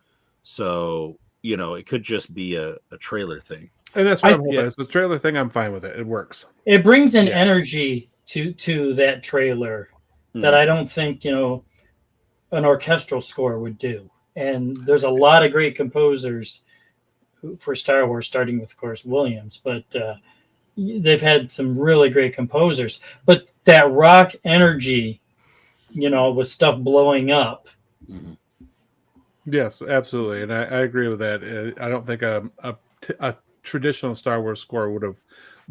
So, you know, it could just be a trailer thing. And that's what I'm hoping. It's the trailer thing. I'm fine with it. It works. It brings an energy to that trailer that I don't think, you know, an orchestral score would do. And there's a lot of great composers for Star Wars, starting with, of course, Williams, but they've had some really great composers. But that rock energy, you know, with stuff blowing up. Mm-hmm. Yes, absolutely. And I agree with that. I don't think a traditional Star Wars score would have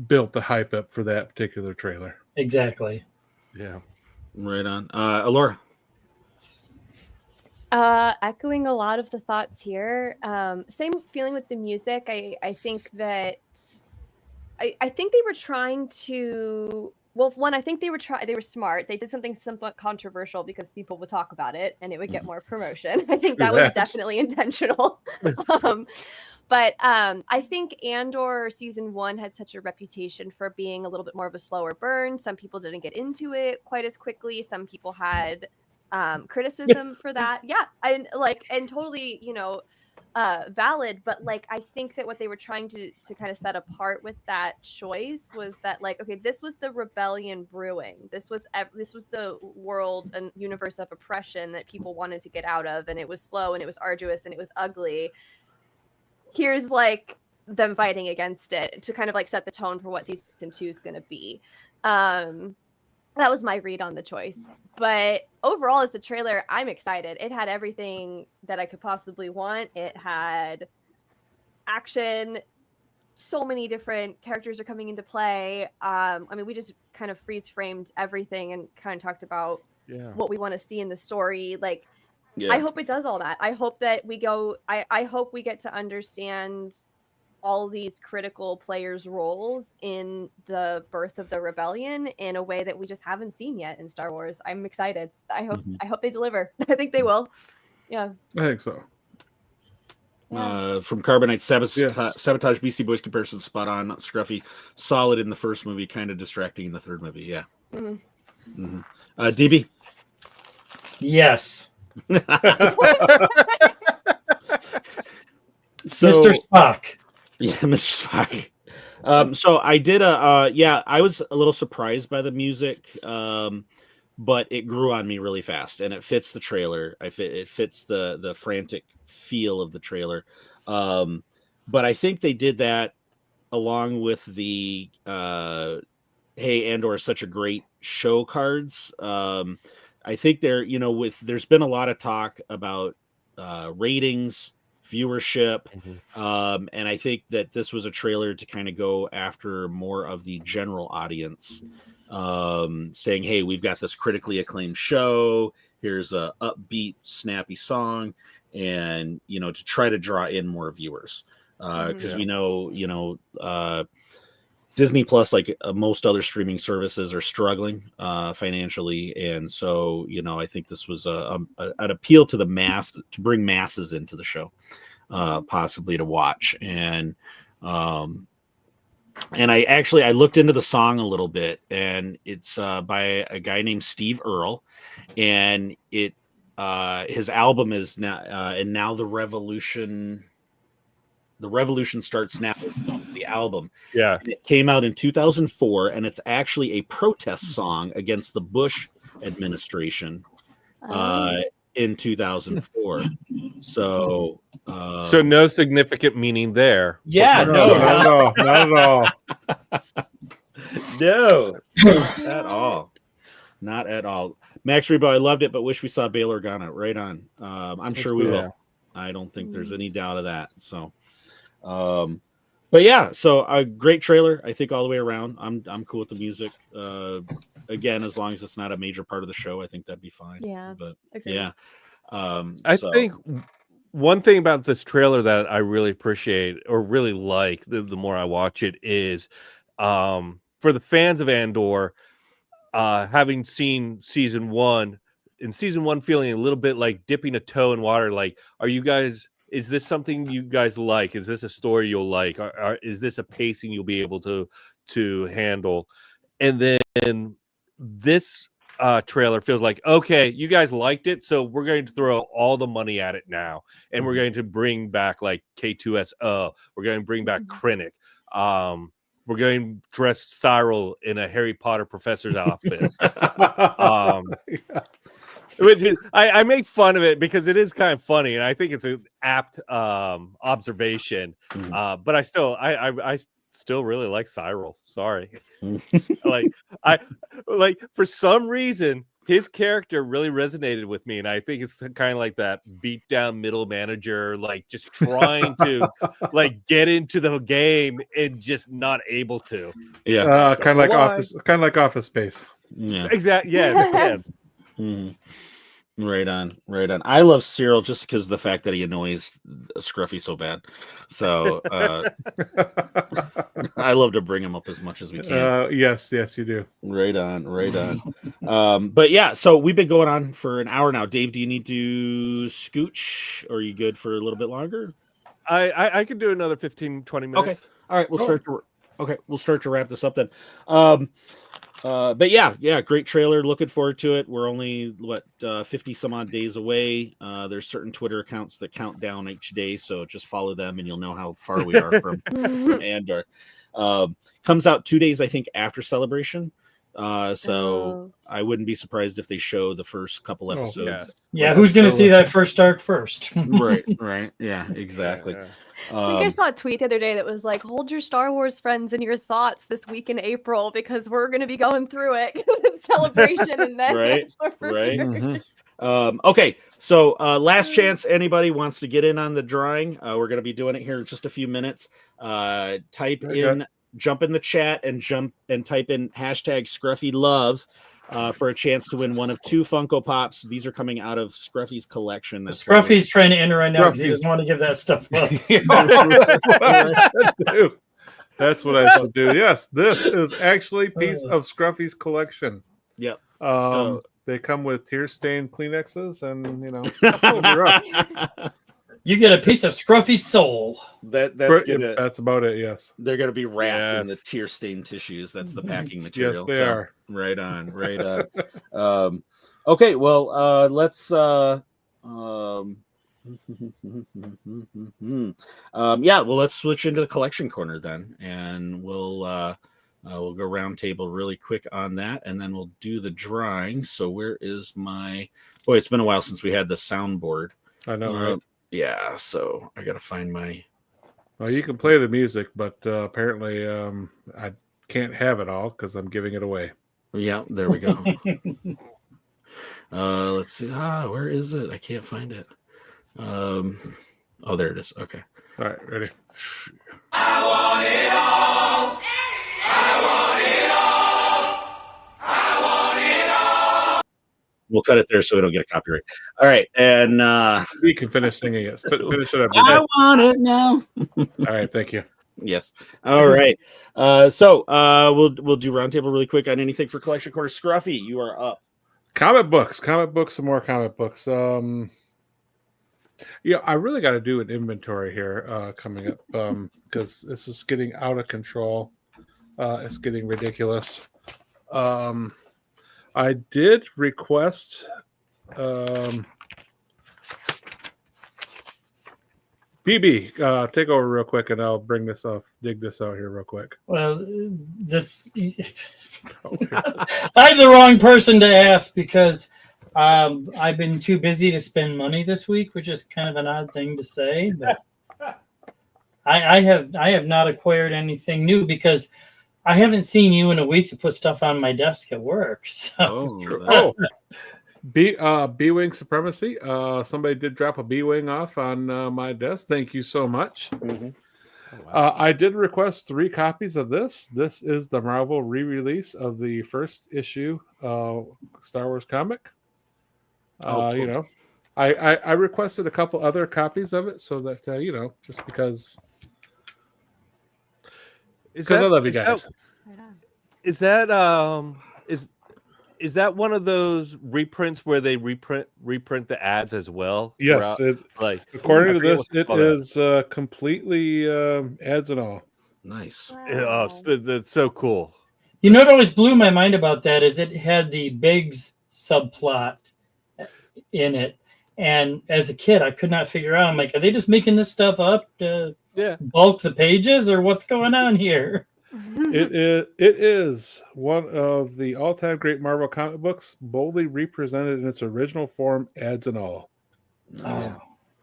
built the hype up for that particular trailer. Exactly. Yeah. Right on. Elora. Echoing a lot of the thoughts here. Same feeling with the music. I think that I think they were trying to. Well, one, I think they were smart. They did something somewhat controversial because people would talk about it and it would get more promotion. I think that was definitely intentional. But I think Andor season 1 had such a reputation for being a little bit more of a slower burn. Some people didn't get into it quite as quickly. Some people had criticism for that. Yeah, and totally, you know, valid. But like, I think that what they were trying to kind of set apart with that choice was that, like, okay, this was the rebellion brewing. This was the world and universe of oppression that people wanted to get out of, and it was slow and it was arduous and it was ugly. Here's like them fighting against it to kind of like set the tone for what season 2 is going to be. That was my read on the choice. But overall, as the trailer, I'm excited. It had everything that I could possibly want. It had action. So many different characters are coming into play. I mean, we just kind of freeze framed everything and kind of talked about what we want to see in the story. Like, I hope it does all that. I hope that we go. I hope we get to understand all these critical players' roles in the birth of the rebellion in a way that we just haven't seen yet in Star Wars. I'm excited. I hope they deliver. I think they will. Yeah. I think so. From Carbonite, Sabotage, Beastie Boys comparison, spot on. Scruffy, solid in the first movie, kind of distracting in the third movie. Yeah. DB. Yes. So, Mr. Spock. Yeah, Mr. Spock. So I did I was a little surprised by the music, but it grew on me really fast, and it fits the trailer. It fits the frantic feel of the trailer. But I think they did that along with the hey, Andor is such a great show cards. I think there's been a lot of talk about ratings, viewership, and I think that this was a trailer to kind of go after more of the general audience, saying, hey, we've got this critically acclaimed show, here's a upbeat snappy song, and to try to draw in more viewers, because we know Disney Plus, like most other streaming services, are struggling financially, and so I think this was an appeal to the mass, to bring masses into the show, possibly to watch. And I looked into the song a little bit, and it's by a guy named Steve Earle, and his album is now and now the revolution. The Revolution Starts Now, the album. Yeah. And it came out in 2004, and it's actually a protest song against the Bush administration in 2004 So no significant meaning there. Yeah, not at all. No, not at all. Max Rebo, I loved it, but wish we saw Bail Organa. Right on. I'm sure we will. I don't think there's any doubt of that. So. But yeah, so a great trailer, I think, all the way around. I'm cool with the music. Again, as long as it's not a major part of the show, I think that'd be fine. Yeah, but agreed. yeah, I think one thing about this trailer that I really appreciate or really like the more I watch it is for the fans of Andor, having seen season 1, in season 1 feeling a little bit like dipping a toe in water, like, is this something you guys like? Is this a story you'll like? Is this a pacing you'll be able to handle? And then this trailer feels like, okay, you guys liked it, so we're going to throw all the money at it now, and we're going to bring back like K2SO. We're going to bring back Krennic. We're going to dress Cyril in a Harry Potter professor's outfit. Yes. Which is, I make fun of it because it is kind of funny, and I think it's an apt observation. But I still really like Cyril. Sorry. like for some reason his character really resonated with me, and I think it's kind of like that beat down middle manager, like just trying to like get into the game and just not able to. Yeah, kind of like Office Space. Yeah, exactly. Yes. Right on. I love Cyril just because the fact that he annoys Scruffy so bad. So I love to bring him up as much as we can. Yes, you do. Right on. But yeah, so we've been going on for an hour now. Dave, do you need to scooch? Or are you good for a little bit longer? I could do another 15-20 minutes. Okay. All right, we'll start to wrap this up then. But yeah, great trailer. Looking forward to it. We're only 50 some odd days away. There's certain Twitter accounts that count down each day, so just follow them and you'll know how far we are from Andor. Comes out 2 days, I think, after Celebration. So I wouldn't be surprised if they show the first couple episodes. Yeah, who's going to see that first arc first? Right. Yeah, exactly. I think I saw a tweet the other day that was like, hold your Star Wars friends and your thoughts this week in April because we're going to be going through it. Celebration and then right. Okay, so last chance anybody wants to get in on the drawing. We're going to be doing it here in just a few minutes. Jump in the chat and type in hashtag Scruffy Love for a chance to win one of 2 Funko Pops. These are coming out of Scruffy's collection. Scruffy's trying to enter right now because he doesn't want to give that stuff up. That's what I should do. Yes, this is actually a piece of Scruffy's collection. Yep. They come with tear-stained Kleenexes, and you get a piece of Scruffy's soul. That's about it. Yes, they're going to be wrapped in the tear-stained tissues. That's the packing material. Yes, they are. Right on. Okay, well, let's. Let's switch into the collection corner then, and we'll go round table really quick on that, and then we'll do the drawing. So where is my? Boy, it's been a while since we had the soundboard. I know, right? Yeah, so I gotta find my. Well, you can play the music, but apparently I can't have it all because I'm giving it away. Yeah, there we go. Let's see. Where is it? I can't find it. There it is. Okay. All right, ready. I want it all. I want it all. I want it all. We'll cut it there so we don't get a copyright. All right, and we can finish singing it. Finish it up. I want it now. All right, thank you. Yes. All right. So we'll do roundtable really quick on anything for collection corner. Scruffy, you are up. Comic books, and more comic books. I really got to do an inventory here coming up because this is getting out of control. It's getting ridiculous. I did request BB, take over real quick, and I'll dig this out here real quick. Well, I'm the wrong person to ask because I've been too busy to spend money this week, which is kind of an odd thing to say. But I have not acquired anything new because I haven't seen you in a week to put stuff on my desk at work. So. B-Wing supremacy. Somebody did drop a B-Wing off on my desk. Thank you so much. Mm-hmm. Oh, wow. I did request 3 copies of this. This is the Marvel re-release of the first issue Star Wars comic. Cool. I requested a couple other copies of it so that just because I love you guys. Is that is that one of those reprints where they reprint the ads as well? Yes, according to this, it is completely ads and all. Nice. Wow. That's so cool. You know what always blew my mind about that is it had the Biggs subplot in it. And as a kid, I could not figure out. I'm like, are they just making this stuff up to bulk the pages, or what's going on here? It is one of the all-time great Marvel comic books, boldly represented in its original form, ads and all. Oh,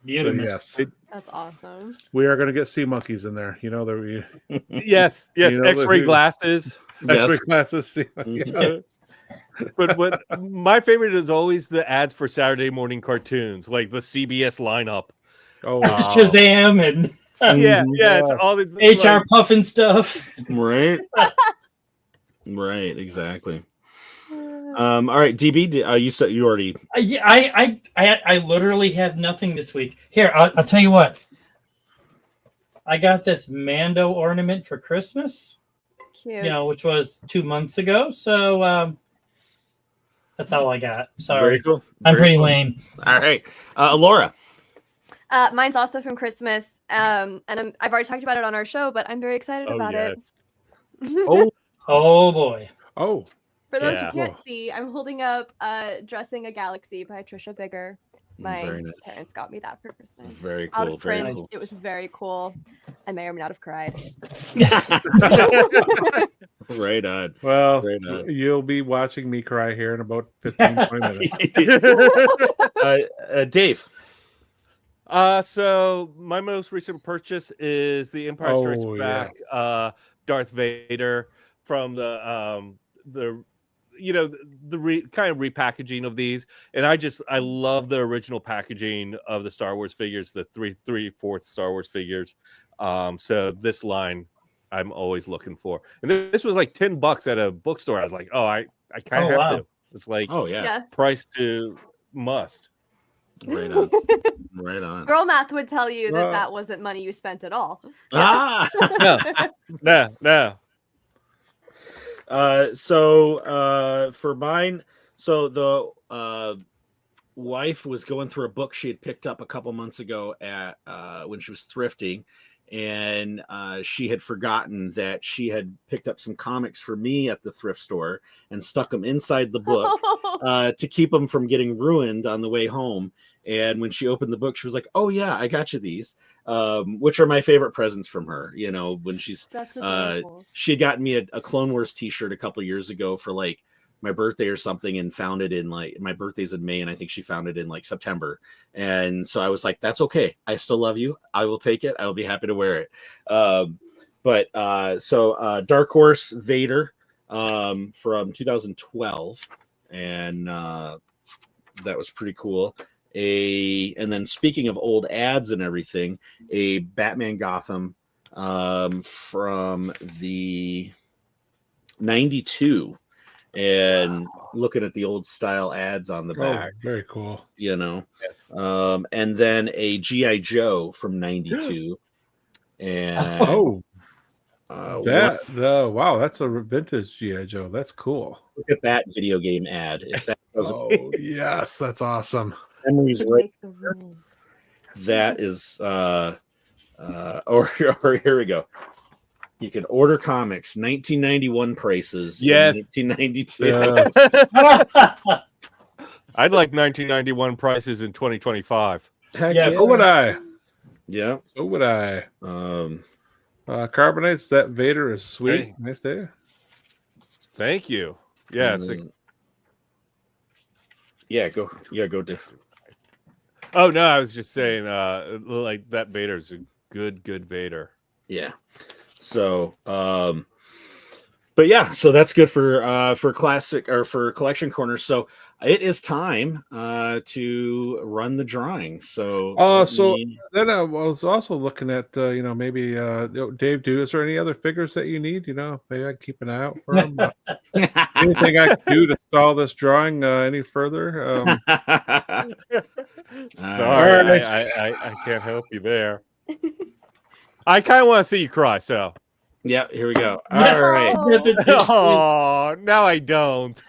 beautiful. Yes, that's awesome. We are going to get sea monkeys in there. You know that we. Yes. X-ray glasses. X-ray glasses. Sea monkeys. But what my favorite is always the ads for Saturday morning cartoons, like the CBS lineup. Oh, Shazam and it's all the HR Puffin stuff. Right. Right. Exactly. All right, DB. You said you already. I literally have nothing this week. Here, I'll tell you what. I got this Mando ornament for Christmas. Cute. Which was 2 months ago. So that's all I got. Sorry. Very cool. I'm pretty lame. All right, Elora. Mine's also from Christmas, and I've already talked about it on our show, but I'm very excited about it. Oh boy. Oh. For those who can't see, I'm holding up "Dressing a Galaxy" by Trisha Bigger. My parents got me that for Christmas. Very cool. Out of print. Very cool. It was very cool. I may or may not have cried. Right on. Well, right on. You'll be watching me cry here in about 15-20 minutes. Dave. So my most recent purchase is the Empire Strikes Back Darth Vader from the kind of repackaging of these, and I love the original packaging of the Star Wars figures, the 3/4 Star Wars figures. So this line I'm always looking for, and this was like $10 at a bookstore. I was like, I kind of have to. It's like price to must. Right on. Right on. Girl math would tell you that wasn't money you spent at all. No. So for mine, so the wife was going through a book she had picked up a couple months ago at when she was thrifting, and she had forgotten that she had picked up some comics for me at the thrift store and stuck them inside the book to keep them from getting ruined on the way home. And when she opened the book, she was like, "Oh yeah, I got you these," which are my favorite presents from her. When she's she had gotten me a Clone Wars T-shirt a couple years ago for like my birthday or something, and found it in like my birthday's in May, and I think she found it in like September. And so I was like, "That's okay. I still love you. I will take it. I will be happy to wear it." So Dark Horse Vader from 2012, and that was pretty cool. And then speaking of old ads and everything, a Batman Gotham from the 92, and looking at the old style ads on the back. Very cool. Yes. And then a G.I. Joe from 92. And wow, that's a vintage G.I. Joe. That's cool. Look at that video game ad. If that doesn't yes, that's awesome. Memories right. That is or here we go. You can order comics 1991 prices. Yes. 1992. I'd like 1991 prices in 2025. Heck yes. So would I. Yeah. So would I. Carbonates, that Vader is sweet. Hey. Nice day. Thank you. Yeah, it's go Diff. Oh no, I was just saying like that Vader's a good Vader. Yeah. So but yeah, so that's good for classic or for collection corners. So it is time to run the drawing. So then I was also looking at maybe Dave, is there any other figures that you need? Maybe I can keep an eye out for them. Anything I can do to stall this drawing any further? Sorry, I can't help you there. I kind of want to see you cry, so. Yeah, here we go. All No. right. Oh, now I don't.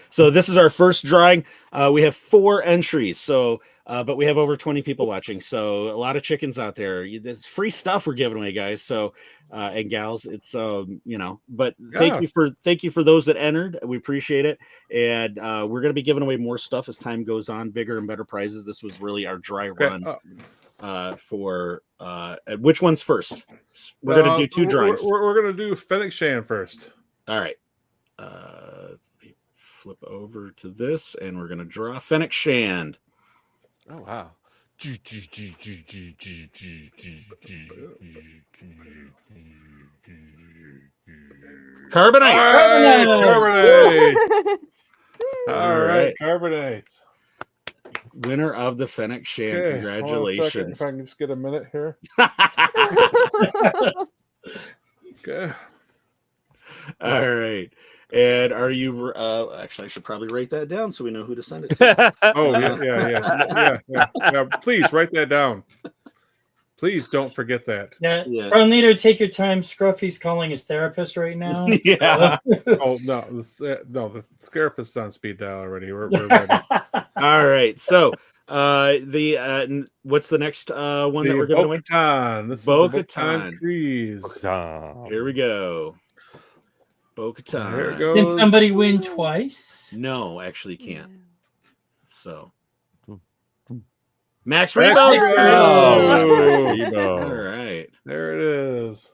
So this is our first drawing. We have 4 entries. So, but we have over 20 people watching. So a lot of chickens out there. It's free stuff we're giving away, guys. So, and gals, it's But thank you for those that entered. We appreciate it. And we're gonna be giving away more stuff as time goes on, bigger and better prizes. This was really our dry run. For which one's first? We're gonna do 2 drawings. We're gonna do Fennec Shan first. All right. Flip over to this, and we're gonna draw Fennec Shand. Oh wow! Carbonite. All right, Carbonite. Winner of the Fennec Shand. Okay, congratulations! If I can just get a minute here. Okay. All right. And are you? Actually, I should probably write that down so we know who to send it to. Oh yeah. Please write that down. Please don't forget that. Yeah. Brown Leader, take your time. Scruffy's calling his therapist right now. Yeah. Oh no, the therapist's on speed dial already. We're ready. All right. So what's the next one that we're giving away? Bo-Katan trees. Here we go. Bo-Katan. Here it goes. Can somebody win twice? No, actually can't. So Max Rebo. All right. There it is.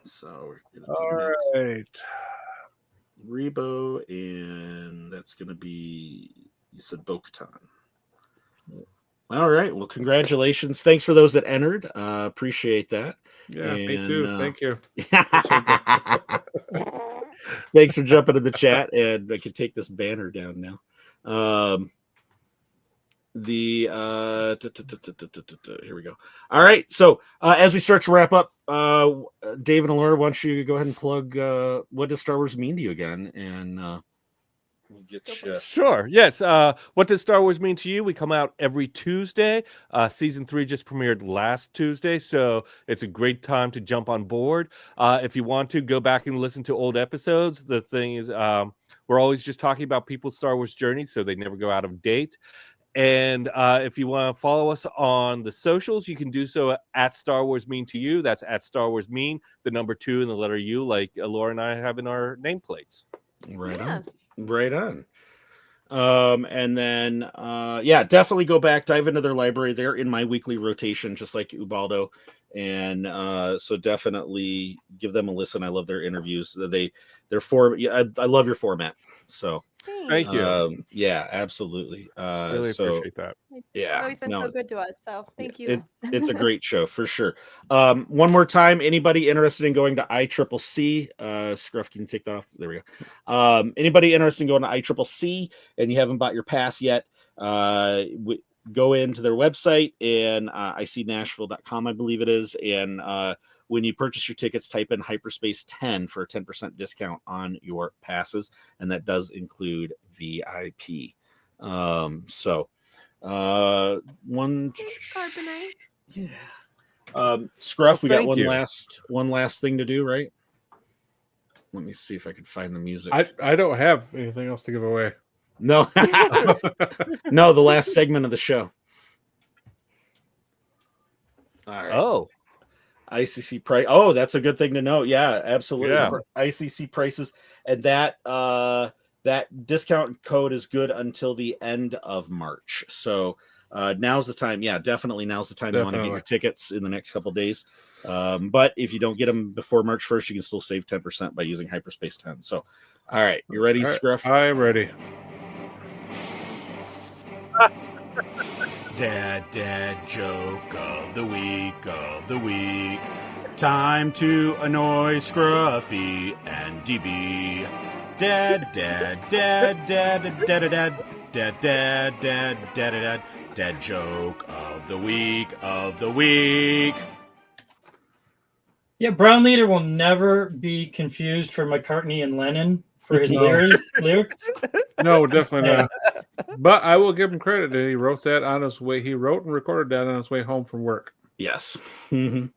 So we're gonna all right. Rebo, and that's gonna be, you said Bo-Katan. All right. Well, congratulations. Thanks for those that entered. Appreciate that. Yeah, me too. Thank you. Thanks for jumping in the chat, and I can take this banner down now. Here we go. All right. So as we start to wrap up, Dave and Elora, why don't you go ahead and plug what does Star Wars mean to you again? And we'll get you. Sure. Yes. What does Star Wars mean to you? We come out every Tuesday. Season 3 just premiered last Tuesday, so it's a great time to jump on board. If you want to go back and listen to old episodes, the thing is, we're always just talking about people's Star Wars journey, so they never go out of date. And if you want to follow us on the socials, you can do so at Star Wars Mean to You. That's at Star Wars Mean, the number 2 and the letter U, like Elora and I have in our nameplates. Right on. Right on. And then definitely go back, dive into their library. They're in my weekly rotation, just like Ubaldo. And so definitely give them a listen. I love their interviews. I love your format. So thank you. Yeah, absolutely. Really appreciate that. Yeah, You've always been so good to us. So thank you. It's a great show for sure. One more time, anybody interested in going to ICCC, Scruff, can you take that off? There we go. Anybody interested in going to ICCC and you haven't bought your pass yet, go into their website and icnashville.com, I believe it is. And when you purchase your tickets, type in Hyperspace 10 for a 10% discount on your passes. And that does include VIP. One. Thanks, Carbonite. Yeah. Scruff, we got one last thing to do, right? Let me see if I can find the music. I don't have anything else to give away. No. No, the last segment of the show. All right. Oh. ICC price. Oh, that's a good thing to know. Yeah, absolutely. Yeah. ICC prices, and that discount code is good until the end of March. So now's the time. Yeah, definitely now's the time you want to get your tickets in the next couple of days. But if you don't get them before March 1st, you can still save 10% by using Hyperspace 10. So, all right, you ready, Scruff? I'm ready. Dad joke of the week. Time to annoy Scruffy and DB. Dad joke of the week. Yeah, Brown Leader will never be confused for McCartney and Lennon. for his lyrics. No, definitely not. But I will give him credit that he wrote that on his way. He wrote and recorded that on his way home from work. Yes. All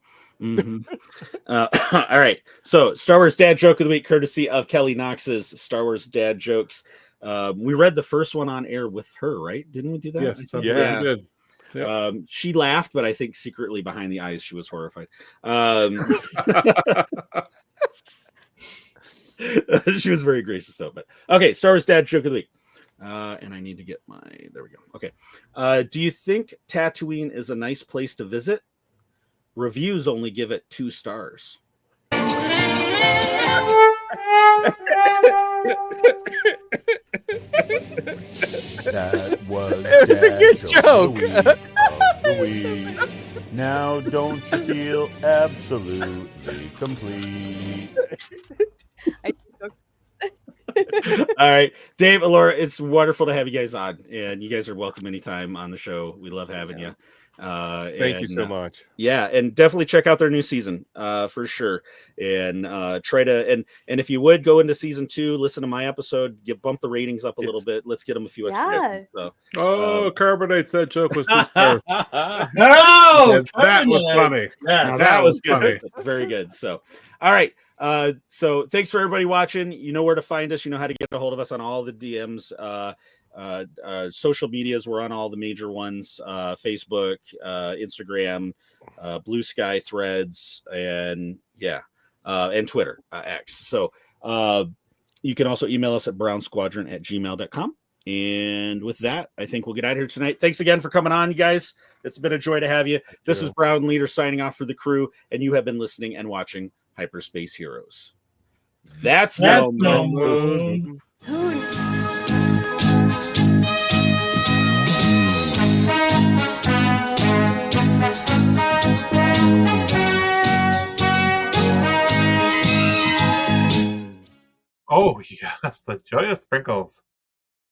right. So, Star Wars Dad Joke of the Week, courtesy of Kelly Knox's Star Wars Dad Jokes. We read the first one on air with her, right? Didn't we do that? Yes, we did. Yep. She laughed, but I think secretly behind the eyes she was horrified. She was very gracious though. But okay, Star Wars Dad Joke of the Week. And I need to get my. There we go. Okay. Do you think Tatooine is a nice place to visit? Reviews only give it 2 stars. That was It's a good joke. Now don't you feel absolutely complete? All right, Dave, Elora, it's wonderful to have you guys on, and you guys are welcome anytime on the show. We love having you. Thank you so much. Yeah, and definitely check out their new season for sure. And try to and if you would go into season 2, listen to my episode, bump the ratings up a little bit. Let's get them a few extra guys. So, Carbonate said joke was 2 stars. No, that was funny. Yes. That was good. Very good. So, all right. So thanks for everybody watching. You know where to find us. You know how to get a hold of us on all the DMs. Social medias, we're on all the major ones, Facebook, Instagram, Blue Sky, Threads, and Twitter, X. So you can also email us at brownsquadron@gmail.com. And with that, I think we'll get out of here tonight. Thanks again for coming on, you guys. It's been a joy to have you. This is Brown Leader signing off for the crew, and you have been listening and watching Hyperspace Heroes. That's no moon. Oh, yes, the joyous sprinkles.